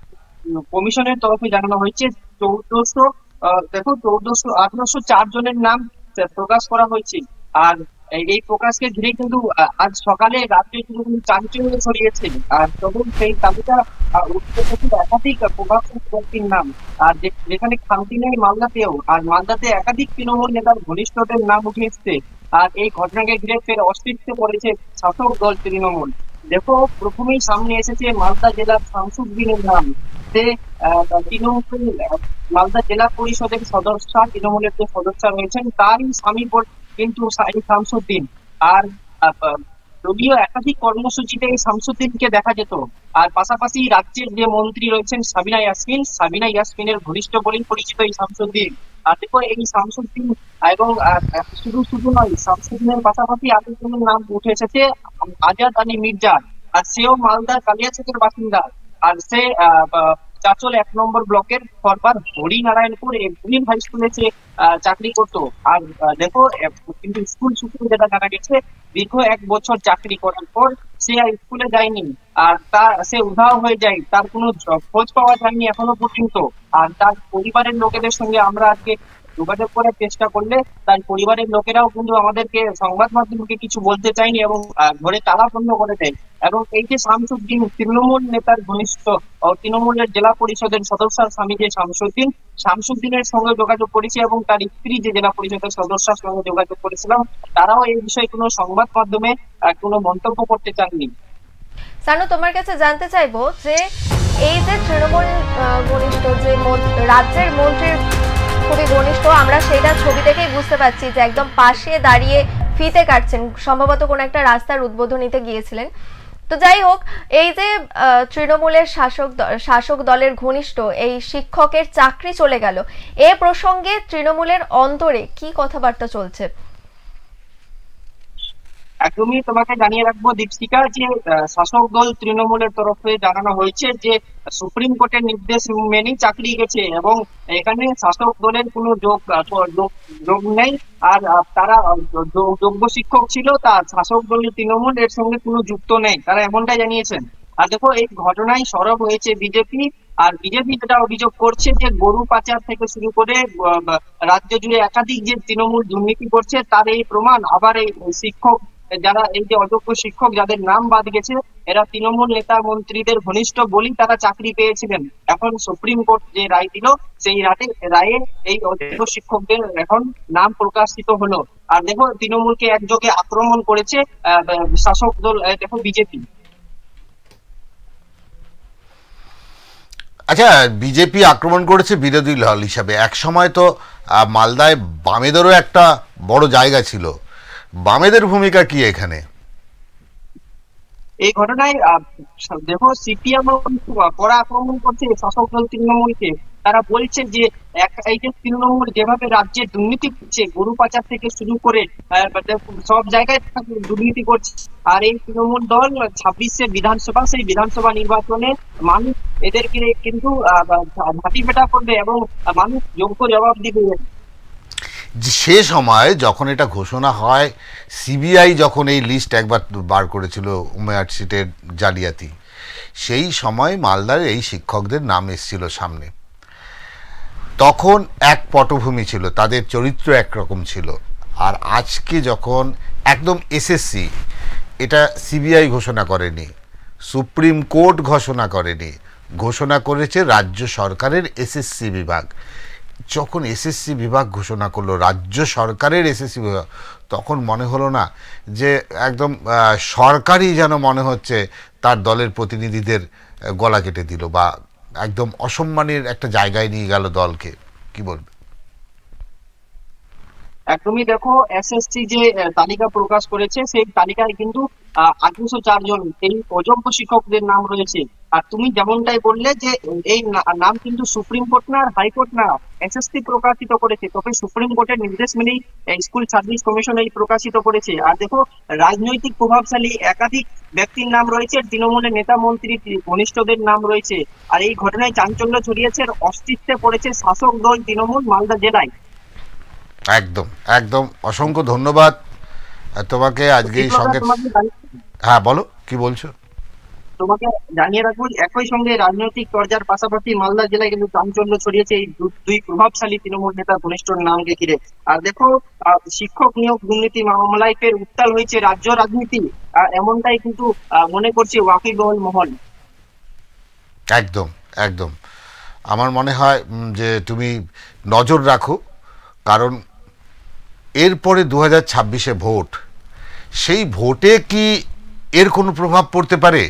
কমিশনের তরফে জানানো হয়েছে 1804 জনের নাম প্রকাশ করা হয়েছে। আর এই প্রকাশকে ঘিরে কিন্তু আজ সকালে রাত্রে কিন্তু চাঞ্চল্য ছড়িয়েছে। আর তখন সেই তালিকা উঠতে একাধিক প্রভাবশালী ব্যক্তির নাম। আর যেখানে খামতি নেই মালদাতেও, আর মালদাতে একাধিক তৃণমূল নেতার ঘনিষ্ঠদের নাম উঠে এসছে। আর এই ঘটনাকে ঘিরে ফের অস্তিত্বে পড়েছে শাসক দল তৃণমূল। দেখো, প্রথমেই সামনে এসেছে মালদা জেলার শামসুদ্দিনের নাম। যে তৃণমূল মালদা জেলা পরিষদের সদস্য, তৃণমূলের যে সদস্য রয়েছেন তারই স্বামী কিন্তু শামসুদ্দিন। আর যদিও একাধিক কর্মসূচিতে এই শামসুদ্দিনকে দেখা যেত। আর পাশাপাশি রাজ্যের যে মন্ত্রী রয়েছেন সাবিনা ইয়াসমিনের ঘনিষ্ঠ বলেই পরিচিত এই শামসুদ্দিন। আর দেখো, এই শামসুদ্দিন এবং শুধু নয়, শামসুদ্দিনের পাশাপাশি আরেকজনের নাম উঠে এসেছে আজাদ আলী মির্জা। আর সেও মালদার কালিয়াচকের বাসিন্দা। আর সে চাচল 1 নম্বর ব্লকের ফরবার হরিনারায়ণপুর এভিনিউ হাই স্কুলে সে চাকরি করতো। আর দেখো, কিন্তু স্কুল সূত্রে যেটা জানা গেছে, দীর্ঘ 1 বছর চাকরি করার পর সে আর স্কুলে যায়নি। আর সে উধাও হয়ে যায়, তার কোনো খোঁজ পাওয়া যায়নি এখনো পর্যন্ত। আর তার পরিবারের লোকেদের সঙ্গে আমরা আজকে যোগাযোগ করার চেষ্টা করলে তার পরিবারের লোকেরাও কিন্তু আমাদেরকে সংবাদ মাধ্যমকে কিছু বলতে চায়নি এবং ঘরে তালা বন্ধ করে দেয়। এবং এই যে শামসুদ্দিন তৃণমূল নেতার ঘনিষ্ঠ তৃণমূলের জেলা পরিষদের সদস্যর স্বামী যে শামসুদ্দিনের সঙ্গে যোগাযোগ করেছি এবং তার স্ত্রী যে জেলা পরিষদের সদস্যের সঙ্গে যোগাযোগ করেছিলাম, তারাও এই বিষয়ে কোনো সংবাদ মাধ্যমে কোনো মন্তব্য করতে চাননি। সানু, তোমার কাছে জানতে চাইবো যে এই যে তৃণমূল ঘনিষ্ঠ যে রাজ্যের মন্ত্রীর খুবই ঘনিষ্ঠ, আমরা সেটা ছবি থেকেই বুঝতে পারছি যে একদম পাশে দাঁড়িয়ে ফিতে কাটছেন, সম্ভবত কোনো একটা রাস্তার উদ্বোধনীতে গিয়েছিলেন। তো যাই হোক, এই যে তৃণমূলের শাসক দলের ঘনিষ্ঠ এই শিক্ষকের চাকরি চলে গেল, এ প্রসঙ্গে তৃণমূলের অন্তরে কি কথাবার্তা চলছে? একদমই তোমাকে জানিয়ে রাখবো দীপশিকা, যে শাসক দল তৃণমূলের তরফে জানানো হয়েছে যে সুপ্রিম কোর্টের নির্দেশ মেনেই চাকরি গেছে এবং এখানে শাসক দলের কোনো যোগ নেই। আর তারা যোগ্য শিক্ষক ছিল, তার শাসক দলের তৃণমূল এর সঙ্গে কোনো যুক্ত নেই, তারা এমনটাই জানিয়েছেন। আর দেখো, এই ঘটনায় সরব হয়েছে বিজেপি। আর বিজেপি যেটা অভিযোগ করছে যে গরু পাচার থেকে শুরু করে রাজ্য জুড়ে একাধিক যে তৃণমূল দুর্নীতি করছে তার এই প্রমাণ। আবার এই শিক্ষক যারা, এই যে অযোগ্য শিক্ষক যাদের নাম বাদ গেছে, এরা তৃণমূল নেতা মন্ত্রীদের ঘনিষ্ঠ বলেই তারা চাকরি পেয়েছিলেন। এখন সুপ্রিম কোর্ট যে রায় দিল, সেই রায়ে এই অযোগ্য শিক্ষকদের এখন নাম প্রকাশিত হলো। আর দেখো, তৃণমূলকে একযোগে আক্রমণ করেছে শাসক দল, দেখো বিজেপি। আচ্ছা, বিজেপি আক্রমণ করেছে বিরোধী দল হিসাবে। এক সময় তো মালদায় বামেদেরও একটা বড় জায়গা ছিল, বামেদের ভূমিকা কি এখানে? এই ঘটনায় দেখো সিপিএম কড়া আক্রমণ করছে শাসক দল তৃণমূলকে। তারা বলছে যে এই যে তৃণমূল যেভাবে রাজ্যে দুর্নীতি করছে, গরু পাচার থেকে শুরু করে সব জায়গায় দুর্নীতি করছে, আর এই তৃণমূল দল 26শে বিধানসভা, সেই বিধানসভা নির্বাচনে মানুষ এদেরকে কিন্তু ঘাঁটি পেটা করবে এবং মানুষ যোগ্য জবাব দিবে। সে সময় যখন এটা ঘোষণা হয়, সিবিআই যখন এই লিস্ট একবার বার করেছিল উমেয়ার সিটের জালিয়াতি, সেই সময় মালদার এই শিক্ষকদের নাম এসেছিল সামনে। তখন এক পটভূমি ছিল, তাদের চরিত্র একরকম ছিল। আর আজকে যখন একদম এসএসসি, এটা সিবিআই ঘোষণা করেনি, সুপ্রিম কোর্ট ঘোষণা করেনি, ঘোষণা করেছে রাজ্য সরকারের এসএসসি বিভাগ। যখন এসএসসি বিভাগ ঘোষণা করলো, রাজ্য সরকারের এসএসসি বিভাগ, তখন মনে হলো না যে একদম সরকারই যেন মনে হচ্ছে তার দলের প্রতিনিধিদের গলা কেটে দিল বা একদম অসম্মানের একটা জায়গায় নিয়ে গেল দলকে? কি বলবে? একদমই, দেখো এসএসসি যে তালিকা প্রকাশ করেছে, সেই তালিকায় কিন্তু 1804 জন এই অযোগ্য শিক্ষকদের নাম রয়েছে। আর তুমি যেমনটাই বললে যে এই নাম কিন্তু সুপ্রিম কোর্ট না, হাইকোর্ট না, এসএসসি প্রকাশিত করেছে। তবে সুপ্রিম কোর্টের নির্দেশ মেনেই স্কুল সার্ভিস কমিশন এই প্রকাশিত করেছে। আর দেখো, রাজনৈতিক প্রভাবশালী একাধিক ব্যক্তির নাম রয়েছে, তৃণমূলের নেতা মন্ত্রী ঘনিষ্ঠদের নাম রয়েছে। আর এই ঘটনায় চাঞ্চল্য ছড়িয়েছে, অস্তিত্বে পড়েছে শাসক দল তৃণমূল মালদা জেলায়। একদম একদম, অসংখ্য ধন্যবাদ তোমাকে আজকে এই সঙ্গে। হ্যাঁ বলো, কি বলছো? তোমাকে জানিয়ে রাখবো, একই সঙ্গে রাজনৈতিক চর্চার পাশাপাশি মালদা জেলায় কিন্তু চাঞ্চল্য ছড়িয়েছে এই দুই প্রভাবশালী তৃণমূল নেতা ঘনিষ্ঠ নামকে ঘিরে। আর দেখো, শিক্ষক নিয়োগ দুর্নীতি মামলায় ফের উত্তাল হয়েছে রাজ্য রাজনীতি, এমনটাই কিন্তু মনে করছে ওয়াকিবহল মহল। একদম একদম, আমার মনে হয় যে তুমি নজর রাখো, কারণ এরপরে 2026-এ ভোট, সেই ভোটে কি এর কোনো প্রভাব পড়তে পারে?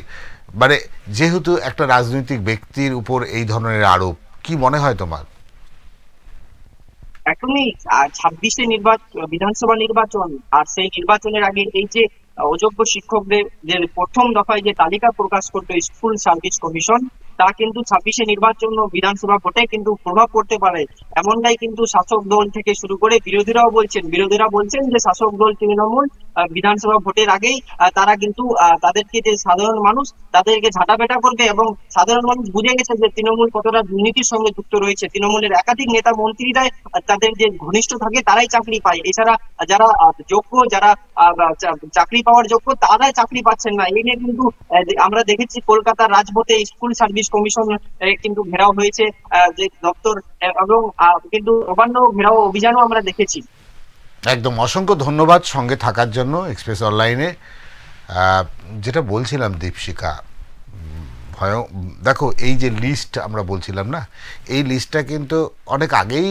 মানে যেহেতু একটা রাজনৈতিক ব্যক্তির উপর এই ধরনের আরোপ, কি মনে হয় তোমার? একদমই, 26-এ বিধানসভা নির্বাচন, আর সেই নির্বাচনের আগে এই যে অযোগ্য শিক্ষকদের যে প্রথম দফায় যে তালিকা প্রকাশ করলো স্কুল সার্ভিস কমিশন, তা কিন্তু 26-এ নির্বাচন ও বিধানসভা ভোটে কিন্তু প্রভাব পড়তে পারে, এমনটাই কিন্তু শাসক দল থেকে শুরু করে বিরোধীরাও বলছেন। বিরোধীরা বলছেন যে শাসক দল তৃণমূল বিধানসভা ভোটের আগেই তারা কিন্তু তাদেরকে, যে সাধারণ মানুষ, তাদেরকে ঝাঁটাপেটা করবে। এবং সাধারণ মানুষ বুঝে গেছে যে তৃণমূল কতটা দুর্নীতির সঙ্গে যুক্ত রয়েছে। তৃণমূলের একাধিক নেতা মন্ত্রীরাই, তাদের যে ঘনিষ্ঠ থাকে, তারাই চাকরি পায়। এছাড়া যারা যোগ্য, যারা চাকরি পাওয়ার যোগ্য, তারাই চাকরি পাচ্ছেন না। এই নিয়ে কিন্তু আমরা দেখেছি কলকাতার রাজপথে স্কুল সার্ভিস কমিশন কিন্তু ঘেরাও হয়েছে, যে দপ্তর, এবং কিন্তু নবান্ন ঘেরাও অভিযানও আমরা দেখেছি। একদম, অসংখ্য ধন্যবাদ সঙ্গে থাকার জন্য এক্সপ্রেস অনলাইনে। যেটা বলছিলাম দীপশিখা, দেখো এই যে লিস্ট আমরা বলছিলাম না, এই লিস্টটা কিন্তু অনেক আগেই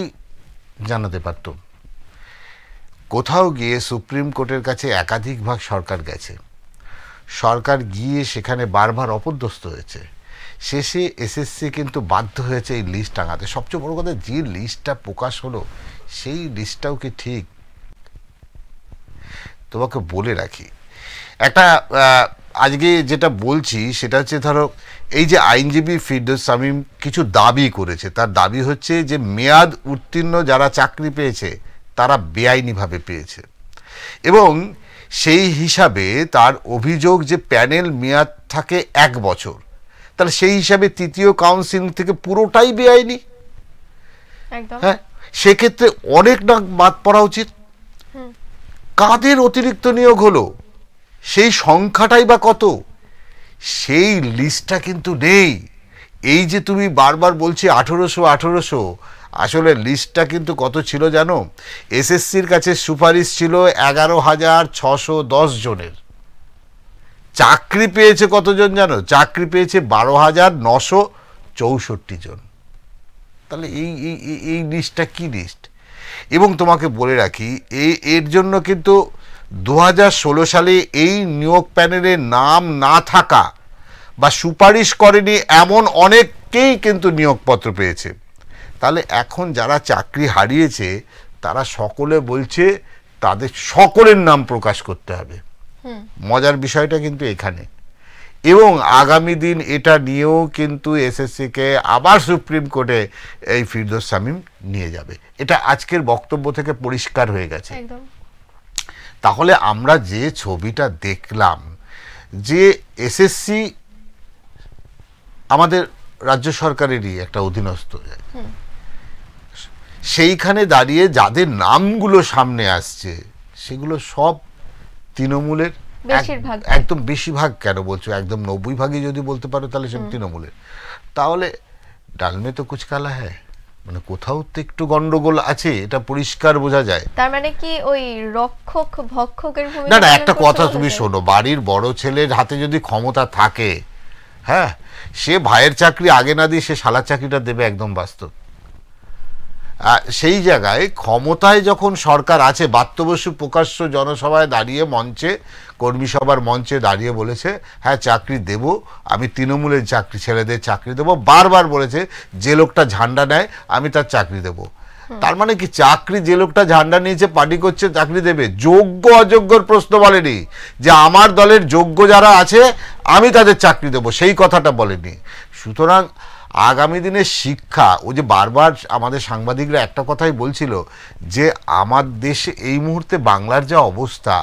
জানাতে পারত। কোথাও গিয়ে সুপ্রিম কোর্টের কাছে একাধিকবার সরকার গেছে, সরকার গিয়ে সেখানে বারবার অপদস্থ হয়েছে। শেষে এসএসসি কিন্তু বাধ্য হয়েছে এই লিস্ট টাঙাতে। সবচেয়ে বড় কথা, যে লিস্টটা প্রকাশ হলো সেই লিস্টটাও কি ঠিক? তোমাকে বলে রাখি, একটা আজকে যেটা বলছি সেটা হচ্ছে, ধরো এই যে আইনজীবী ফিরদৌস শামীম কিছু দাবি করেছে, তার দাবি হচ্ছে যে মেয়াদ উত্তীর্ণ যারা চাকরি পেয়েছে তারা বেআইনিভাবে পেয়েছে, এবং সেই হিসাবে তার অভিযোগ যে প্যানেল মেয়াদ থাকে 1 বছর, তাহলে সেই হিসাবে তৃতীয় কাউন্সিল থেকে পুরোটাই বেআইনি। হ্যাঁ, সেক্ষেত্রে অনেক না বাদ পড়া উচিত। কাদের অতিরিক্ত নিয়োগ হলো, সেই সংখ্যাটাই বা কত, সেই লিস্টটা কিন্তু নেই। এই যে তুমি বারবার বলছি 1800, আসলে লিস্টটা কিন্তু কত ছিল জানো? এসএসসির কাছে সুপারিশ ছিল 11,610 জনের। চাকরি পেয়েছে কতজন জানো? চাকরি পেয়েছে 12,964 জন। তাহলে এই লিস্টটা কি লিস্ট? এবং তোমাকে বলে রাখি, এর জন্য কিন্তু 2016 সালে এই নিয়োগ প্যানেলে নাম না থাকা বা সুপারিশ করেনি এমন অনেককেই কিন্তু নিয়োগপত্র পেয়েছে। তাহলে এখন যারা চাকরি হারিয়েছে তারা সকলে বলছে তাদের সকলের নাম প্রকাশ করতে হবে। মজার বিষয়টা কিন্তু এখানে, এবং আগামী দিন এটা নিয়েও কিন্তু এসএসসিকে আবার সুপ্রিম কোর্টে এই ফিরদৌস শামীম নিয়ে যাবে, এটা আজকের বক্তব্য থেকে পরিষ্কার হয়ে গেছে। তাহলে আমরা যে ছবিটা দেখলাম যে এসএসসি আমাদের রাজ্য সরকারেরই একটা অধীনস্থ, সেইখানে দাঁড়িয়ে যাদের নামগুলো সামনে আসছে সেগুলো সব তৃণমূলের, একদম বেশিরভাগ কেন বলছো, একদম 90% যদি বলতে পারো তাহলে সব তৃণমূলের। তাহলে ডালমে তো কুছ কালা হ্যায়, মানে কোথাও তো একটু গন্ডগোল আছে, এটা পরিষ্কার বোঝা যায়। তার মানে কি ওই রক্ষক ভক্ষকের ভূমিকা? না না, একটা কথা তুমি শোনো, বাড়ির বড় ছেলের হাতে যদি ক্ষমতা থাকে, হ্যাঁ, সে ভাইয়ের চাকরি আগে না দিয়ে সে শালার চাকরিটা দেবে, একদম বাস্তব। সেই জায়গায় ক্ষমতায় যখন সরকার আছে, বাত্য বসু প্রকাশ্য জনসভায় দাঁড়িয়ে মঞ্চে, কর্মী সভার মঞ্চে দাঁড়িয়ে বলেছে হ্যাঁ চাকরি দেব, আমি তৃণমূলের চাকরি ছেলেদের চাকরি দেব, বারবার বলেছে যে লোকটা ঝান্ডা নেয় আমি তার চাকরি দেব। তার মানে কি চাকরি যে লোকটা ঝান্ডা নিয়েছে পার্টি করছে চাকরি দেবে, যোগ্য অযোগ্যর প্রশ্ন বলেনি, যে আমার দলের যোগ্য যারা আছে আমি তাদের চাকরি দেব, সেই কথাটা বলেনি। সুতরাং আগামী দিনের শিক্ষা, ও যে বারবার আমাদের সাংবাদিকরা একটা কথাই বলছিল যে আমার দেশে এই মুহূর্তে বাংলার যা অবস্থা,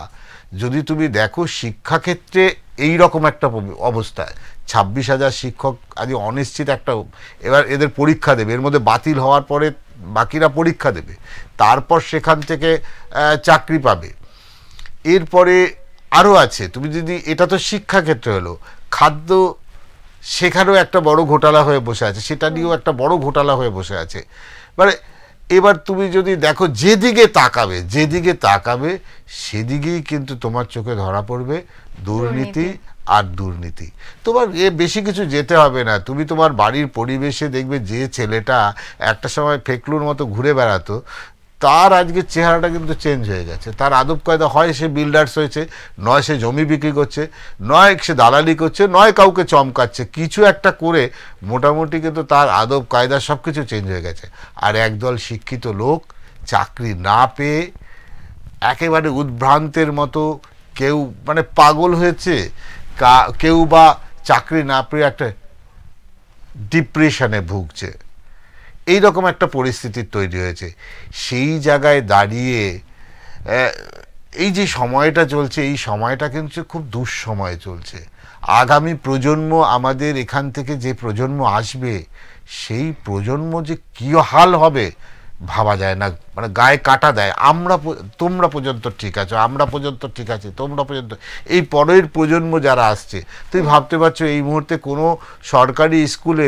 যদি তুমি দেখো শিক্ষাক্ষেত্রে এই রকম একটা অবস্থা, 26,000 শিক্ষক আজ অনিশ্চিত একটা, এবার এদের পরীক্ষা দেবে, এর মধ্যে বাতিল হওয়ার পরে বাকিরা পরীক্ষা দেবে, তারপর সেখান থেকে চাকরি পাবে। এরপরে আরও আছে, তুমি যদি, এটা তো শিক্ষাক্ষেত্রে হলো, খাদ্য, সেখানেও একটা বড় ঘোটালা হয়ে বসে আছে, সেটা নিয়েও একটা বড় ঘোটালা হয়ে বসে আছে। মানে এবার তুমি যদি দেখো যেদিকে তাকাবে সেদিকেই কিন্তু তোমার চোখে ধরা পড়বে দুর্নীতি আর দুর্নীতি। তোমার বেশি কিছু যেতে হবে না, তুমি তোমার বাড়ির পরিবেশে দেখবে যে ছেলেটা একটা সময় ফেকলুর মতো ঘুরে বেড়াতো, তার আজকে চেহারাটা কিন্তু চেঞ্জ হয়ে গেছে। তার আদব কায়দা, হয় সে বিল্ডার্স হয়েছে, নয় সে জমি বিক্রি করছে, নয় সে দালালি করছে, নয় কাউকে চমকাচ্ছে, কিছু একটা করে মোটামুটি কিন্তু তার আদব কায়দা সব কিছু চেঞ্জ হয়ে গেছে। আর একদল শিক্ষিত লোক চাকরি না পেয়ে একেবারে উদ্ভ্রান্তের মতো, কেউ মানে পাগল হয়েছে, কেউ বা চাকরি না পেয়ে একটা ডিপ্রেশনে ভুগছে, এইরকম একটা পরিস্থিতি তৈরি হয়েছে। সেই জায়গায় দাঁড়িয়ে এই যে সময়টা চলছে, এই সময়টা কিন্তু খুব দুঃসময় চলছে। আগামী প্রজন্ম, আমাদের এখান থেকে যে প্রজন্ম আসবে, সেই প্রজন্ম যে কী হাল হবে ভাবা যায় না, মানে গায়ে কাটা দেয়। তোমরা পর্যন্ত ঠিক আছো, আমরা পর্যন্ত ঠিক আছে, তোমরা পর্যন্ত, এই পরের প্রজন্ম যারা আসছে, তুমি ভাবতে পারছো এই মুহূর্তে কোনো সরকারি স্কুলে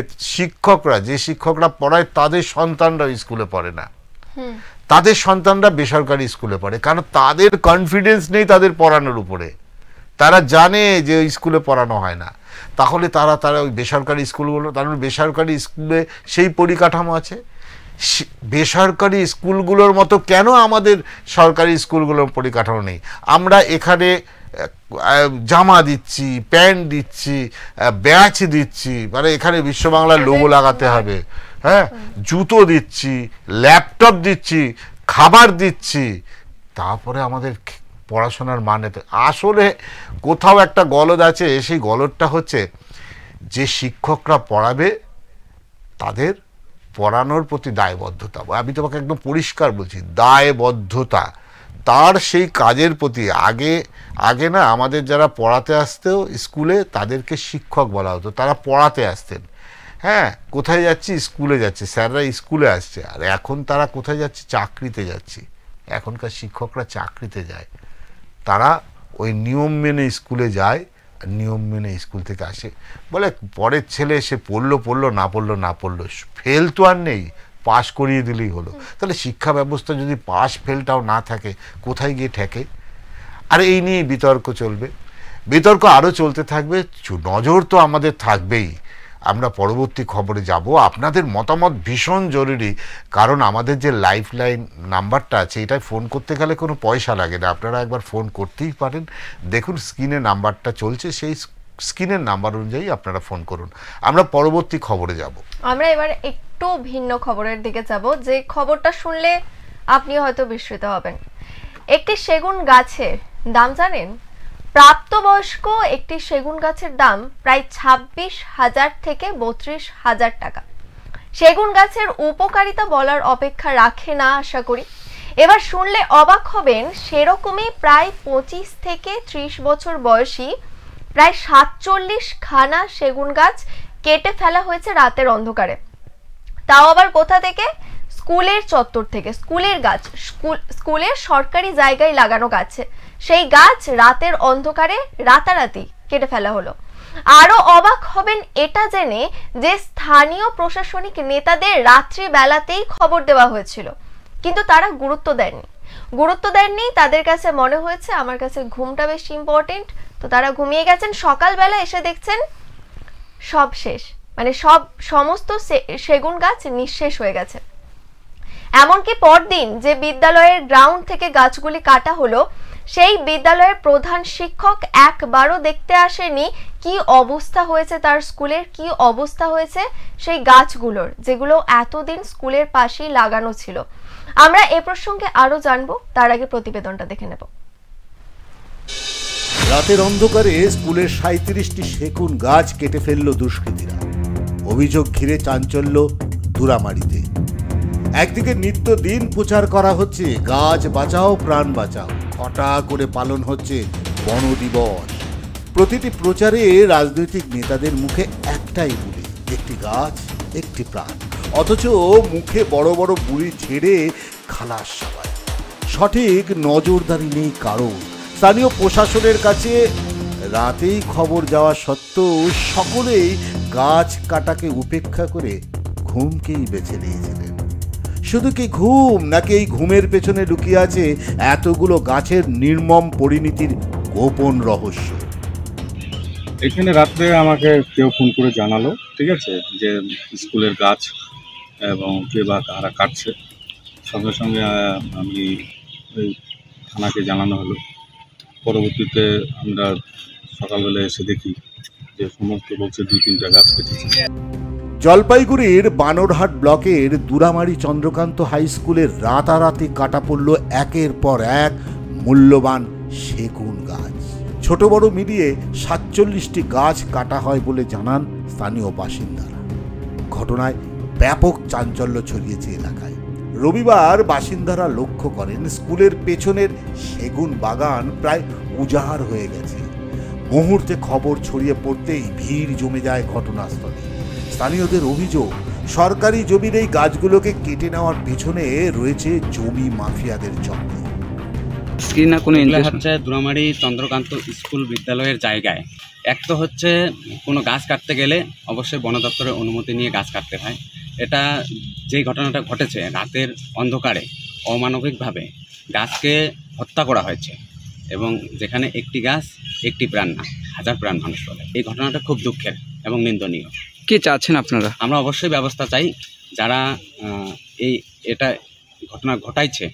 যে শিক্ষকরা পড়ায় তাদের সন্তানরা স্কুলে পড়ে না, তাদের সন্তানরা বেসরকারি স্কুলে পড়ে, কারণ তাদের কনফিডেন্স নেই তাদের পড়ানোর উপরে, তারা জানে যে স্কুলে পড়ানো হয় না। তাহলে তারা ওই বেসরকারি স্কুলগুলো, তার বেসরকারি স্কুলে সেই পরিকাঠামো আছে, বেসরকারি স্কুলগুলোর মতো কেন আমাদের সরকারি স্কুলগুলোর পরিকাঠামো নেই? আমরা এখানে জামা দিচ্ছি, প্যান্ট দিচ্ছি, ব্যাচ দিচ্ছি, মানে এখানে বিশ্ব বাংলার লোগো লাগাতে হবে, হ্যাঁ, জুতো দিচ্ছি, ল্যাপটপ দিচ্ছি, খাবার দিচ্ছি, তারপরে আমাদের পড়াশোনার মানে আসলে কোথাও একটা গলদ আছে। সেই গলদটা হচ্ছে যে শিক্ষকরা পড়াবে তাদের পড়ানোর প্রতি দায়বদ্ধতা, আমি তোমাকে একদম পরিষ্কার বলছি, দায়বদ্ধতা, তার সেই কাজের প্রতি। আগে না আমাদের যারা পড়াতে আসতেও স্কুলে, তাদেরকে শিক্ষক বলা হতো, তারা পড়াতে আসতেন, হ্যাঁ, কোথায় যাচ্ছি, স্কুলে যাচ্ছে, স্যাররা স্কুলে আসছে। আর এখন তারা কোথায় যাচ্ছে, চাকরিতে যাচ্ছে। এখনকার শিক্ষকরা চাকরিতে যায়, তারা ওই নিয়ম মেনে স্কুলে যায়, নিয়ম মেনে স্কুল থেকে আসে, বলে পরের ছেলে সে পড়লো না পড়লো, ফেল তো আর নেই, পাশ করিয়ে দিলেই হলো। তাহলে শিক্ষা ব্যবস্থা যদি পাশ ফেলটাও না থাকে, কোথায় গিয়ে ঠেকে? আর এই নিয়ে বিতর্ক চলবে, বিতর্ক আরও চলতে থাকবে, নজর তো আমাদের থাকবেই। আমরা পরবর্তী খবরে যাব, আপনাদের মতামত ভীষণ জরুরি, কারণ আমাদের যে লাইফলাইন নাম্বারটা আছে, এটাই ফোন করতে গেলে কোনো পয়সা লাগে না, আপনারা একবার ফোন করতেই পারেন। দেখুন স্ক্রিনে নাম্বারটা চলছে, সেই স্ক্রিনের নাম্বার অনুযায়ী আপনারা ফোন করুন। আমরা পরবর্তী খবরে যাব। আমরা এবার একটু ভিন্ন খবরের দিকে যাব, যে খবরটা শুনলে আপনি হয়তো বিস্মিত হবেন। একটি সেগুন গাছের দাম জানেন? প্রাপ্তবয়স্ক একটি সেগুন গাছের দাম প্রায় 26,000 থেকে 32,000 টাকা। সেগুন গাছের উপকারিতা বলার অপেক্ষা রাখে না আশা করি। এবার শুনলে অবাক হবেন, সেরকমই প্রায় 25 থেকে 30 বছর বয়সী প্রায় 47 খানা সেগুন গাছ কেটে ফেলা হয়েছে রাতের অন্ধকারে। তাও আবার কোথা থেকে? স্কুলের চত্বর থেকে। স্কুলের গাছ, স্কুলের সরকারি জায়গায় লাগানো গাছ, সেই গাছ রাতের অন্ধকারে রাতারাতি কেটে ফেলা হলো। আরো অবাক হবেন এটা জেনে যে স্থানীয় প্রশাসনিক নেতাদের রাত্রি বেলাতেই খবর দেওয়া হয়েছিল, কিন্তু তারা গুরুত্ব দেননি। তাদের কাছে মনে হয়েছে আমার কাছে ঘুমটা বেশি ইম্পর্টেন্ট, তো তারা ঘুমিয়ে গেছেন। সকালবেলা এসে দেখছেন সব শেষ, মানে সমস্ত সেগুন গাছ নিঃশেষ হয়ে গেছে। এমনকি পরদিন যে বিদ্যালয়ের গ্রাউন্ড থেকে গাছগুলি কাটা হলো, সেই বিদ্যালয়ের প্রধান শিক্ষক একবারও দেখতে আসেনি কি অবস্থা হয়েছে তার স্কুলের, কি অবস্থা হয়েছে সেই গাছগুলোর, যেগুলো এতদিন স্কুলের পাশেই লাগানো ছিল। আমরা এ প্রসঙ্গে আরো জানবো, তার আগে প্রতিবেদনটা দেখে নেব। রাতের অন্ধকারে স্কুলের 37টি সেগুন গাছ কেটে ফেলল দুষ্কৃতীরা। অভিযোগ ঘিরে চাঞ্চল্য দুরামারিতে। একদিকে নিত্যদিন প্রচার করা হচ্ছে গাছ বাঁচাও প্রাণ বাঁচাও, ঘটা করে পালন হচ্ছে বন দিবস। প্রতিটি প্রচারে রাজনৈতিক নেতাদের মুখে একটাই বুলি, একটি গাছ একটি প্রাণ, অথচ মুখে বড় বড় বুড়ি ছেড়ে খালাস সবাই। সঠিক নজরদারি নেই কারো। স্থানীয় প্রশাসনের কাছে রাতেই খবর যাওয়া সত্ত্বেও সকলেই গাছ কাটাকে উপেক্ষা করে ঘুমকেই বেছে নিয়েছিলেন। শুধু কি ঘুম, নাকি এই ঘুমের পেছনে লুকিয়ে আছে এতগুলো গাছের নির্মম পরিণতির গোপন রহস্য? এখানে রাত্রে আমাকে কেউ ফোন করে জানালো, ঠিক আছে, যে স্কুলের গাছ এবং কে বা কারা কাটছে। সঙ্গে সঙ্গে আমি ওই থানাকে জানানো হলো। পরবর্তীতে আমরা সকালবেলা এসে দেখি যে সমস্ত বলছে 2-3টা গাছ কেটেছে। জলপাইগুড়ির বানরহাট ব্লকের দুরামারি চন্দ্রকান্ত হাই স্কুলের রাতারাতি কাটা পড়ল একের পর এক মূল্যবান সেগুন গাছ। ছোট বড় মিলিয়ে 47টি গাছ কাটা হয় বলে জানান স্থানীয় বাসিন্দারা। ঘটনায় ব্যাপক চাঞ্চল্য ছড়িয়েছে এলাকায়। রবিবার বাসিন্দারা লক্ষ্য করেন স্কুলের পেছনের সেগুন বাগান প্রায় উজাড় হয়ে গেছে। মুহূর্তে খবর ছড়িয়ে পড়তেই ভিড় জমে যায় ঘটনাস্থলে। স্থানীয়দের অভিযোগ, সরকারি জমির এই গাছগুলোকে কেটে নেওয়ার পেছনে রয়েছে জমি মাফিয়াদের চক্র। হচ্ছে দুরামারি চন্দ্রকান্ত স্কুল বিদ্যালয়ের জায়গায়। এক তো হচ্ছে কোনো গাছ কাটতে গেলে অবশ্যই বন দপ্তরের অনুমতি নিয়ে গাছ কাটতে হয়। এটা যে ঘটনাটা ঘটেছে, রাতের অন্ধকারে অমানবিকভাবে গাছকে হত্যা করা হয়েছে, এবং যেখানে একটি গাছ একটি প্রাণ না, 1000 প্রাণ মানুষ বলে। এই ঘটনাটা খুব দুঃখের এবং নিন্দনীয়। কি চাচ্ছেন আপনারা? আমরা অবশ্যই ব্যবস্থা চাই। যারা এটা ঘটনা ঘটাইছে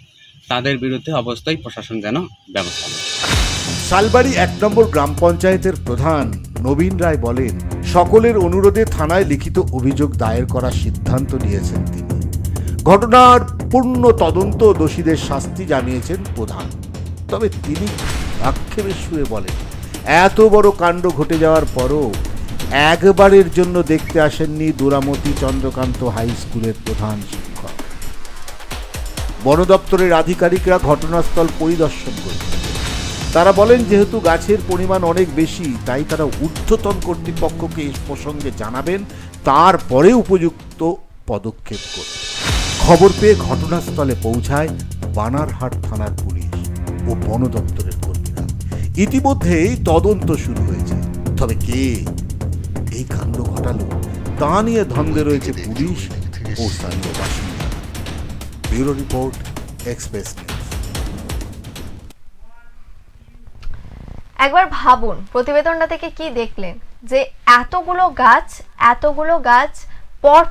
তাদের বিরুদ্ধে অবশ্যই প্রশাসন যেন ব্যবস্থা নেয়। শালবাড়ি 1 নম্বর গ্রাম পঞ্চায়েতের প্রধান নবীন রায় বলেন, সকলের অনুরোধে থানায় লিখিত অভিযোগ দায়ের করার সিদ্ধান্ত নিয়েছেন তিনি। ঘটনার পূর্ণ তদন্ত, দোষীদের শাস্তি জানিয়েছেন প্রধান। তবে তিনি আক্ষেপের সুরে বলেন, এত বড় কাণ্ড ঘটে যাওয়ার পরও একবারের জন্য দেখতে আসেননি দুরামতি চন্দ্রকান্ত হাই স্কুলের প্রধান শিক্ষক। বন দপ্তরের আধিকারিকরা ঘটনাস্থল পরিদর্শন করেছেন। তারা বলেন, যেহেতু গাছের পরিমাণ অনেক বেশি, তাই তারা ঊর্ধ্বতন কর্তৃপক্ষকে এই প্রসঙ্গে জানাবেন, তারপরে উপযুক্ত পদক্ষেপ করবেন। খবর পেয়ে ঘটনাস্থলে পৌঁছায় বানারহাট থানার পুলিশ ও বন দপ্তরের কর্মীরা। ইতিমধ্যেই তদন্ত শুরু হয়েছে। তবে কে এই কাণ্ড ঘটালো তা নিয়ে দ্বন্দ্বে রয়েছে পুলিশ ও স্থানীয় বাসিন্দা। Bureau report, express news. একবার ভাবুন প্রতিবেদনটা থেকে কি দেখলেন, যে এতগুলো গাছ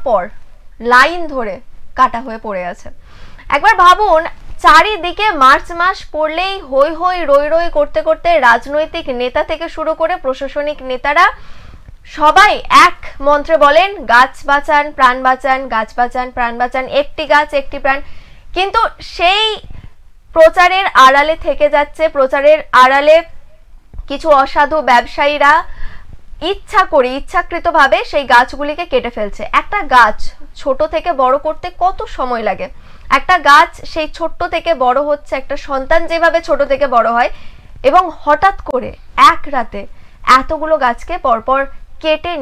পর লাইন ধরে কাটা হয়ে পড়ে আছে। একবার ভাবুন, চারিদিকে মার্চ মাস পড়লেই হই হই রই রই করতে করতে রাজনৈতিক নেতা থেকে শুরু করে প্রশাসনিক নেতারা সবাই এক মন্ত্রে বলেন, গাছ বাঁচান প্রাণ বাঁচান, গাছ বাঁচান প্রাণ বাঁচান, একটি গাছ একটি প্রাণ। কিন্তু সেই প্রচারের আড়ালে থেকে যাচ্ছে, প্রচারের আড়ালে কিছু অসাধু ব্যবসায়ীরা ইচ্ছাকৃতভাবে সেই গাছগুলিকে কেটে ফেলছে। একটা গাছ ছোট থেকে বড় করতে কত সময় লাগে, একটা গাছ সেই ছোট্ট থেকে বড় হচ্ছে, একটা সন্তান যেভাবে ছোট থেকে বড় হয়, এবং হঠাৎ করে এক রাতে এতগুলো গাছকে পরপর কেটে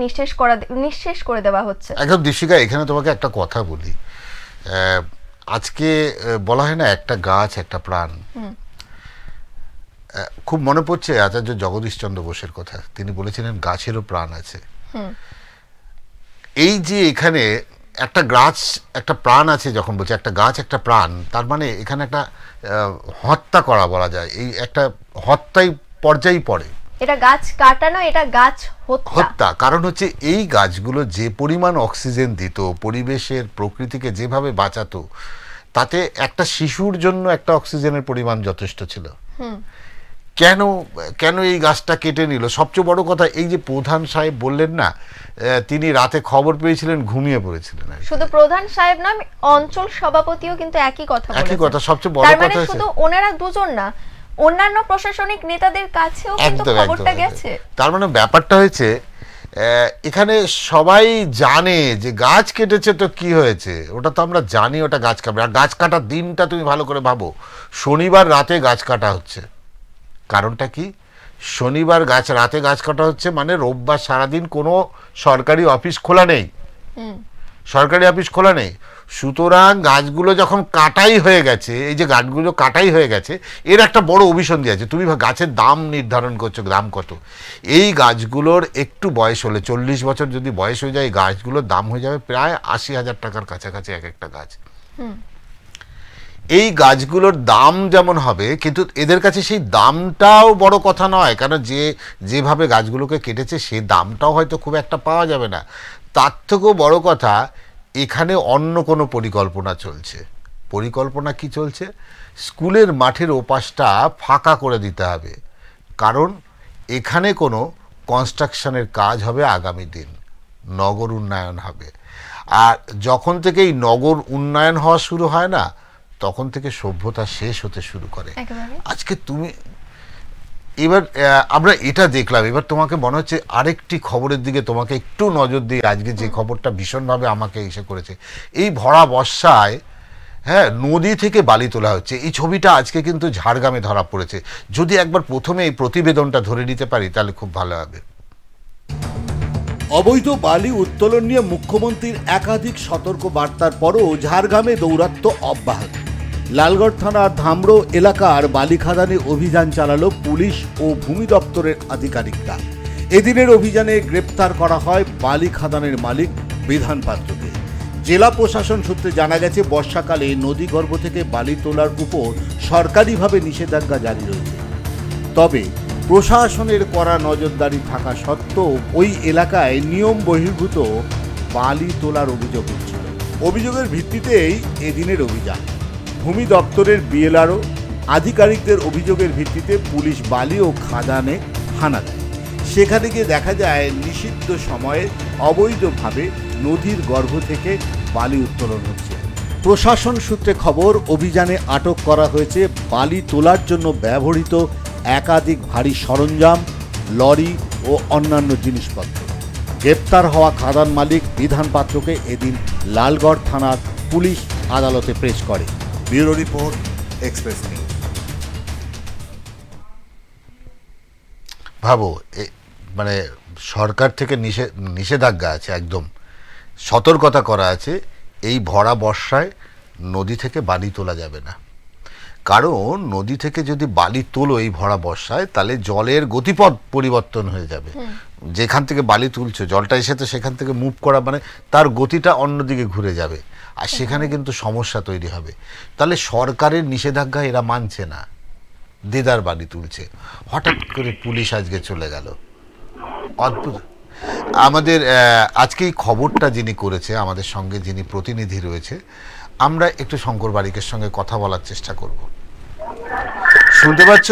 নিঃশেষ করে দেওয়া হচ্ছে। একদম দীপিকা, এখানে তোমাকে একটা কথা বলি, আজকে বলা হয় না একটা গাছ একটা প্রাণ। খুব মনে পড়ছে আচার্য জগদীশচন্দ্র বোসের কথা, তিনি বলেছিলেন গাছেরও প্রাণ আছে। এই যে এখানে একটা গাছ একটা প্রাণ আছে, যখন বলছে একটা গাছ একটা প্রাণ, তার মানে এখানে একটা হত্যা করা বলা যায়, এই একটা হত্যাই পর্যায়ে পড়ে। এটা গাছ কাটানো, এটা গাছ হত্যা। কারণ হচ্ছে এই গাছগুলো যে পরিমাণ অক্সিজেন দিত, পরিবেশের প্রকৃতিকে যেভাবে বাঁচাতো, তাতে একটা শিশুর জন্য একটা অক্সিজেনের পরিমাণ যথেষ্ট ছিল। কেন এই গাছটা কেটে নিল? সবচেয়ে বড় কথা, এই যে প্রধান সাহেব বললেন না, তিনি রাতে খবর পেয়েছিলেন, ঘুমিয়ে পড়েছিলেন। শুধু প্রধান সাহেব না, অঞ্চল সভাপতিও কিন্তু একই কথা বলেছেন। সবচেয়ে বড় কথা শুধু ওনারা দুজন না, অন্যান্য প্রশাসনিক নেতাদের কাছেও কিন্তু খবরটা গেছে। তার মানে ব্যাপারটা হয়েছে এখানে সবাই জানে যে গাছ কেটেছে তো কি হয়েছে, ওটা তো আমরা জানি, ওটা গাছ কাটবে। আর গাছ কাটার দিনটা তুমি ভালো করে ভাবো, শনিবার রাতে গাছ কাটা হচ্ছে। কারণটা কি? শনিবার রাতে গাছ কাটা হচ্ছে মানে রোববার সারাদিন কোনো সরকারি অফিস খোলা নেই, সুতরাং গাছগুলো যখন কাটাই হয়ে গেছে, এই যে গাছগুলো কাটাই হয়ে গেছে, এর একটা বড় অভিসন্ধি আছে। তুমি গাছের দাম নির্ধারণ করছো, দাম কত? এই গাছগুলোর একটু বয়স হলে, 40 বছর যদি বয়স হয়ে যায়, এই গাছগুলোর দাম হয়ে যাবে প্রায় 80,000 টাকার কাছাকাছি এক একটা গাছ। এই গাছগুলোর দাম যেমন হবে, কিন্তু এদের কাছে সেই দামটাও বড় কথা নয়, কারণ যেভাবে গাছগুলোকে কেটেছে সে দামটাও হয়তো খুব একটা পাওয়া যাবে না। তার থেকেও বড় কথা, এখানে অন্য কোনো পরিকল্পনা চলছে। পরিকল্পনা কি চলছে? স্কুলের মাঠের ওপাশটা ফাঁকা করে দিতে হবে, কারণ এখানে কোনো কনস্ট্রাকশনের কাজ হবে আগামী দিন, নগর উন্নয়ন হবে। আর যখন থেকে এই নগর উন্নয়ন হওয়া শুরু হয় না, তখন থেকে সভ্যতা শেষ হতে শুরু করে। আজকে তুমি এবার আমরা এটা দেখলাম, এবার তোমাকে মনে হচ্ছে আরেকটি খবরের দিকে তোমাকে একটু নজর দিয়ে, আজকে যে খবরটা ভীষণভাবে আমাকে এসে করেছে, এই ভরা বর্ষায় নদী থেকে বালি তোলা হচ্ছে। এই ছবিটা আজকে কিন্তু ঝাড়গ্রামে ধরা পড়েছে। যদি একবার প্রথমে এই প্রতিবেদনটা ধরে নিতে পারি তাহলে খুব ভালো হবে। অবৈধ বালি উত্তোলন নিয়ে মুখ্যমন্ত্রীর একাধিক সতর্ক বার্তার পরও ঝাড়গ্রামে দৌরাত্ম্য অব্যাহত। লালগড় থানার ধামরো এলাকার বালি খাদানে অভিযান চালালো পুলিশ ও ভূমি দপ্তরের আধিকারিকরা। এদিনের অভিযানে গ্রেপ্তার করা হয় বালি খাদানের মালিক বিধান পাত্রকে। জেলা প্রশাসন সূত্রে জানা গেছে, বর্ষাকালে নদীগর্ভ থেকে বালি তোলার উপর সরকারিভাবে নিষেধাজ্ঞা জারি রয়েছে। তবে প্রশাসনের কড়া নজরদারি থাকা সত্ত্বেও ওই এলাকায় নিয়ম বহির্ভূত বালি তোলার অভিযোগ হচ্ছিল। অভিযোগের ভিত্তিতেই এদিনের অভিযান। ভূমি দপ্তরের বিএলআরও আধিকারিকদের অভিযোগের ভিত্তিতে পুলিশ বালি ও খাদানে হানা দেয়। সেখানে গিয়ে দেখা যায় নিষিদ্ধ সময়ে অবৈধভাবে নদীর গর্ভ থেকে বালি উত্তোলন হচ্ছে। প্রশাসন সূত্রে খবর, অভিযানে আটক করা হয়েছে বালি তোলার জন্য ব্যবহৃত একাধিক ভারী সরঞ্জাম, লরি ও অন্যান্য জিনিসপত্র। গ্রেপ্তার হওয়া খাদান মালিক বিধান পাত্রকে এদিন লালগড় থানার পুলিশ আদালতে পেশ করে। Bureau report, express news. ভাবো, মানে সরকার থেকে নিষেধাজ্ঞা আছে, একদম সতর্কতা করা আছে, এই ভরা বর্ষায় নদী থেকে বালি তোলা যাবে না। কারণ নদী থেকে যদি বালি তোলো এই ভরা বর্ষায়, তাহলে জলের গতিপথ পরিবর্তন হয়ে যাবে। যেখান থেকে বালি তুলছো, জলটা এসে তো সেখান থেকে মুভ করা, মানে তার গতিটা অন্যদিকে ঘুরে যাবে, আর সেখানে কিন্তু সমস্যা তৈরি হবে। তাহলে সরকারের নিষেধাজ্ঞা এরা মানছে না, দেদার বালি তুলছে। হঠাৎ করে পুলিশ আজকে চলে গেল, অদ্ভুত। আমাদের আজকে এই খবরটা যিনি করেছে, আমাদের সঙ্গে যিনি প্রতিনিধি রয়েছে, আমরা একটু শঙ্কর বারিকের সঙ্গে কথা বলার চেষ্টা করব। শুনতে পাচ্ছ?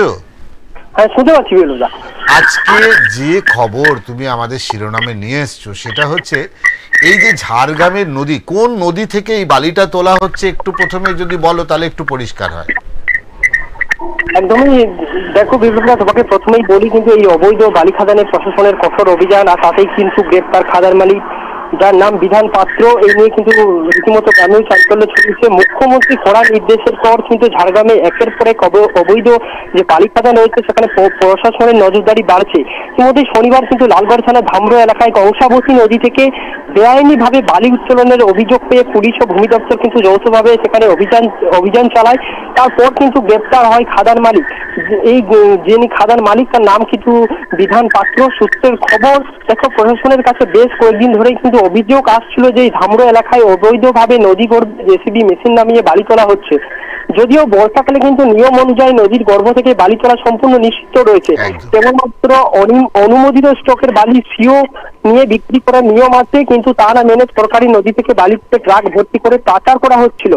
হ্যাঁ, শুনতে পাচ্ছি। আজকে যে খবর তুমি আমাদের শিরোনামে নিয়ে এসছো, সেটা হচ্ছে এই যে ঝাড়গ্রামের নদী, কোন নদী থেকে এই বালিটা তোলা হচ্ছে, একটু প্রথমে যদি বলো তাহলে একটু পরিষ্কার হয়। একদমই। দেখো বিপ্লবদা, তোমাকে প্রথমেই বলি কিন্তু এই অবৈধ বালি খাদানে প্রশাসনের কঠোর অভিযান, আর তাতেই কিন্তু গ্রেপ্তার খাদান মালিক যার নাম বিধান পাত্র, এই নিয়ে কিন্তু রীতিমতো গ্রামীণ চাঞ্চল্য ছড়িয়েছে। মুখ্যমন্ত্রী কড়া নির্দেশের পর কিন্তু ঝাড়গ্রামে একের পর এক অবৈধ যে বালি খাদান রয়েছে সেখানে প্রশাসনের নজরদারি বাড়ছে। ইতিমধ্যে শনিবার কিন্তু লালগড় থানার ধামরো এলাকায় কংসাবতী নদী থেকে বেআইনিভাবে বালি উত্তোলনের অভিযোগ পেয়ে পুলিশ ও ভূমি দপ্তর কিন্তু যৌথভাবে সেখানে অভিযান চালায়। তারপর কিন্তু গ্রেপ্তার হয় খাদান মালিক। এই যিনি খাদান মালিক তার নাম কিন্তু বিধান পাত্র। সূত্রের খবর, দেখো প্রশাসনের কাছে বেশ কয়েকদিন ধরেই কিন্তু অভিযোগ আসছিল যে এই ধামরো এলাকায় অবৈধভাবে নদী গর্ভে জেসিবি মেশিন নামিয়ে বালি তোলা হচ্ছে। যদিও বর্ষাকালে কিন্তু নিয়ম অনুযায়ী নদীর গর্ভ থেকে বালি তোলা সম্পূর্ণ নিষিদ্ধ রয়েছে। কেবলমাত্র অনুমোদিত স্টকের বালি সিও নিয়ে বিক্রি করার নিয়ম আছে, কিন্তু তা না মেনে সরকারি নদী থেকে বালিতে ট্রাক ভর্তি করে পাচার করা হচ্ছিল।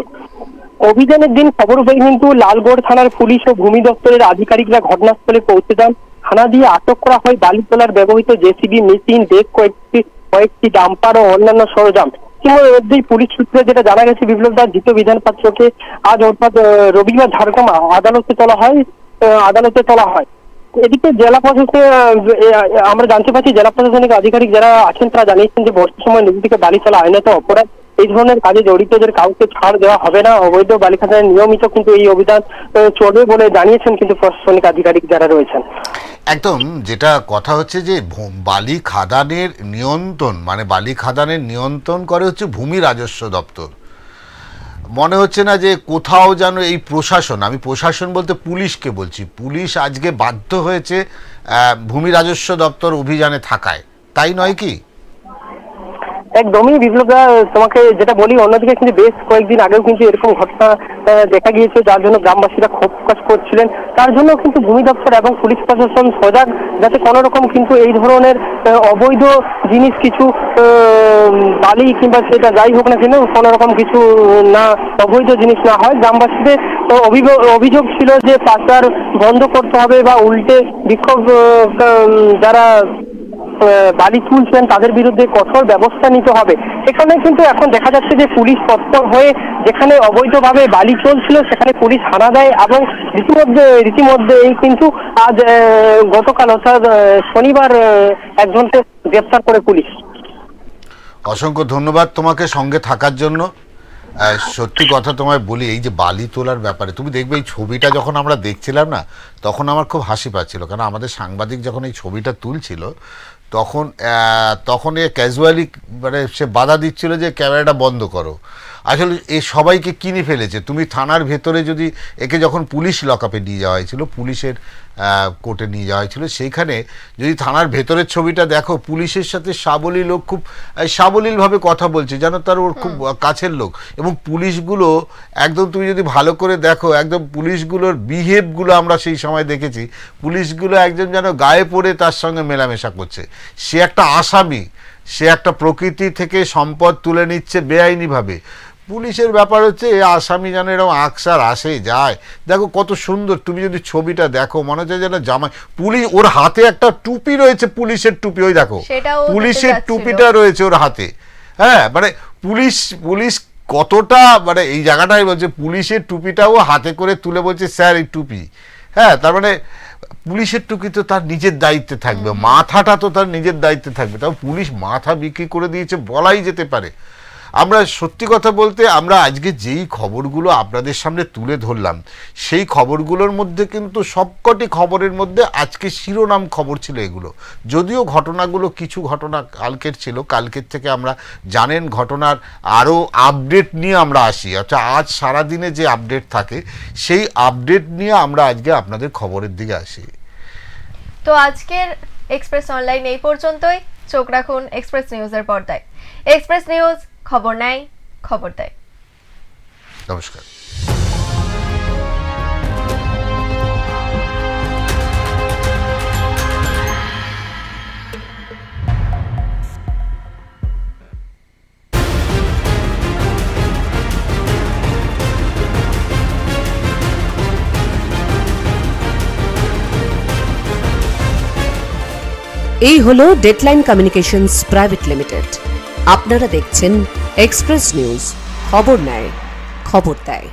অভিযানের দিন খবর পেয়ে কিন্তু লালগড় থানার পুলিশ ও ভূমি দপ্তরের আধিকারিকরা ঘটনাস্থলে পৌঁছে যান। থানা দিয়ে আটক করা হয় বালি তোলার ব্যবহৃত জেসিবি মেশিন, বেশ কয়েকটি ডাম্পার ও অন্যান্য সরঞ্জাম। ইতিমধ্যেই পুলিশ সূত্রে যেটা জানা গেছে বিপ্লব দাস, ধৃত বিধান পাত্রকে আজ অর্থাৎ রবিবার ঝাড়গ্রাম আদালতে তোলা হয়। এদিকে জেলা প্রশাসনে আমরা জানতে পারছি জেলা প্রশাসনিক আধিকারিক যারা আছেন তারা জানিয়েছেন যে বর্ষার সময় নদী থেকে বালি তোলা আইনত অপরাধ। এই ধরনের কাজে জড়িতদের কাউকে ছাড় দেওয়া হবে না। অবৈধ বালি খাদানের নিয়মিত কিন্তু এই অভিযান চলবে বলে জানিয়েছেন কিন্তু প্রশাসনিক আধিকারিক যারা রয়েছেন। একদম, যেটা কথা হচ্ছে যে বালি খাদানের নিয়ন্ত্রণ, মানে বালি খাদানের নিয়ন্ত্রণ করে হচ্ছে ভূমি রাজস্ব দপ্তর। মনে হচ্ছে না যে কোথাও যেন এই প্রশাসন, আমি প্রশাসন বলতে পুলিশকে বলছি, পুলিশ আজকে বাধ্য হয়েছে ভূমি রাজস্ব দপ্তর অভিযানে থাকায়, তাই নয় কি? একদমই বিপ্লবদা, তোমাকে যেটা বলি, অন্যদিকে কিন্তু বেশ কয়েকদিন আগেও কিন্তু এরকম ঘটনা দেখা গিয়েছে, যার জন্য গ্রামবাসীরা ক্ষোভ প্রকাশ করছিলেন। তার জন্য কিন্তু ভূমি দপ্তর এবং পুলিশ প্রশাসন সজাগ, যাতে কোনো রকম কিন্তু এই ধরনের অবৈধ জিনিস কিছু বালি কিংবা সেটা যাই হোক না কেন কোনো রকম কিছু না, অবৈধ জিনিস না হয়। গ্রামবাসীদের অভিযোগ ছিল যে পাচার বন্ধ করতে হবে বা উল্টে বিক্ষোভ যারা বালি তুলছেন তাদের বিরুদ্ধে কঠোর ব্যবস্থা নিতে হবে। এখানে কিন্তু এখন দেখা যাচ্ছে যে পুলিশ তৎপর হয়ে যেখানে অবৈধভাবে বালি চলছিল সেখানে পুলিশ হানা দেয় এবং রীতিমধ্যে এই কিন্তু আজ গতকাল অর্থাৎ শনিবার একজনকে গ্রেপ্তার করে পুলিশ। অসংখ্য ধন্যবাদ তোমাকে সঙ্গে থাকার জন্য। সত্যি কথা তোমায় বলি, এই যে বালি তোলার ব্যাপারে তুমি দেখবে এই ছবিটা যখন আমরা দেখছিলাম না, তখন আমার খুব হাসি পাচ্ছিল, কারণ আমাদের সাংবাদিক যখন এই ছবিটা তুলছিল তখন এ ক্যাজুয়ালি মানে সে বাধা দিচ্ছিল যে ক্যামেরাটা বন্ধ করো। আসলে এ সবাইকে কিনে ফেলেছে। তুমি থানার ভেতরে যদি একে যখন পুলিশ লকআপে নিয়ে যাওয়া হয়েছিল, পুলিশের কোর্টে নিয়ে যাওয়া হয়েছিল, সেইখানে যদি থানার ভেতরের ছবিটা দেখো, পুলিশের সাথে সাবলীল লোক খুব সাবলীলভাবে কথা বলছে, যেন তার ওর খুব কাছের লোক। এবং পুলিশগুলো একদম তুমি যদি ভালো করে দেখো, একদম পুলিশগুলোর বিহেভগুলো আমরা সেই সময় দেখেছি, পুলিশগুলো একজন যেন গায়ে পড়ে তার সঙ্গে মেলামেশা করছে। সে একটা আসামি, সে একটা প্রকৃতি থেকে সম্পদ তুলে নিচ্ছে বেআইনিভাবে। পুলিশের ব্যাপার হচ্ছে আসামি যেন এরকম আকসার আসে যায়। দেখো কত সুন্দর, তুমি যদি ছবিটা দেখো মনে হচ্ছে যেন জামাই, পুলিশ ওর হাতে একটা টুপি রয়েছে, পুলিশের টুপি, ওই দেখো পুলিশের টুপিটা রয়েছে ওর হাতে। হ্যাঁ, মানে পুলিশ কতটা, মানে এই জায়গাটাই বলছে পুলিশের টুপিটাও হাতে করে তুলে বলছে স্যার এই টুপি। হ্যাঁ, তার মানে পুলিশের টুপি তো তার নিজের দায়িত্বে থাকবে, মাথাটা তো তার নিজের দায়িত্বে থাকবে। তাও পুলিশ মাথা বিক্রি করে দিয়েছে বলাই যেতে পারে। আমরা সত্যি কথা বলতে, আমরা আজকে যেই খবরগুলো আপনাদের সামনে তুলে ধরলাম, সেই খবরগুলোর মধ্যে কিন্তু সবকটি খবরের মধ্যে আজকে শিরোনাম খবর ছিল এগুলো। যদিও ঘটনাগুলো কিছু ঘটনা কালকের ছিল, কালকের থেকে আমরা জানেন ঘটনার আরও আপডেট নিয়ে আমরা আসি। আচ্ছা, আজ সারাদিনে যে আপডেট থাকে সেই আপডেট নিয়ে আমরা আজকে আপনাদের খবরের দিকে আসি। তো আজকের এক্সপ্রেস অনলাইন এই পর্যন্তই। চোখ রাখুন এক্সপ্রেস নিউজের পর্দায়। এক্সপ্রেস নিউজ, খবর নেয়, খবর দেয়। নমস্কার। এই হলো ডেডলাইন কমিউনিকেশনস প্রাইভেট লিমিটেড। আপনারা দেখছেন এক্সপ্রেস নিউজ, খবর নেয়, খবর দেয়।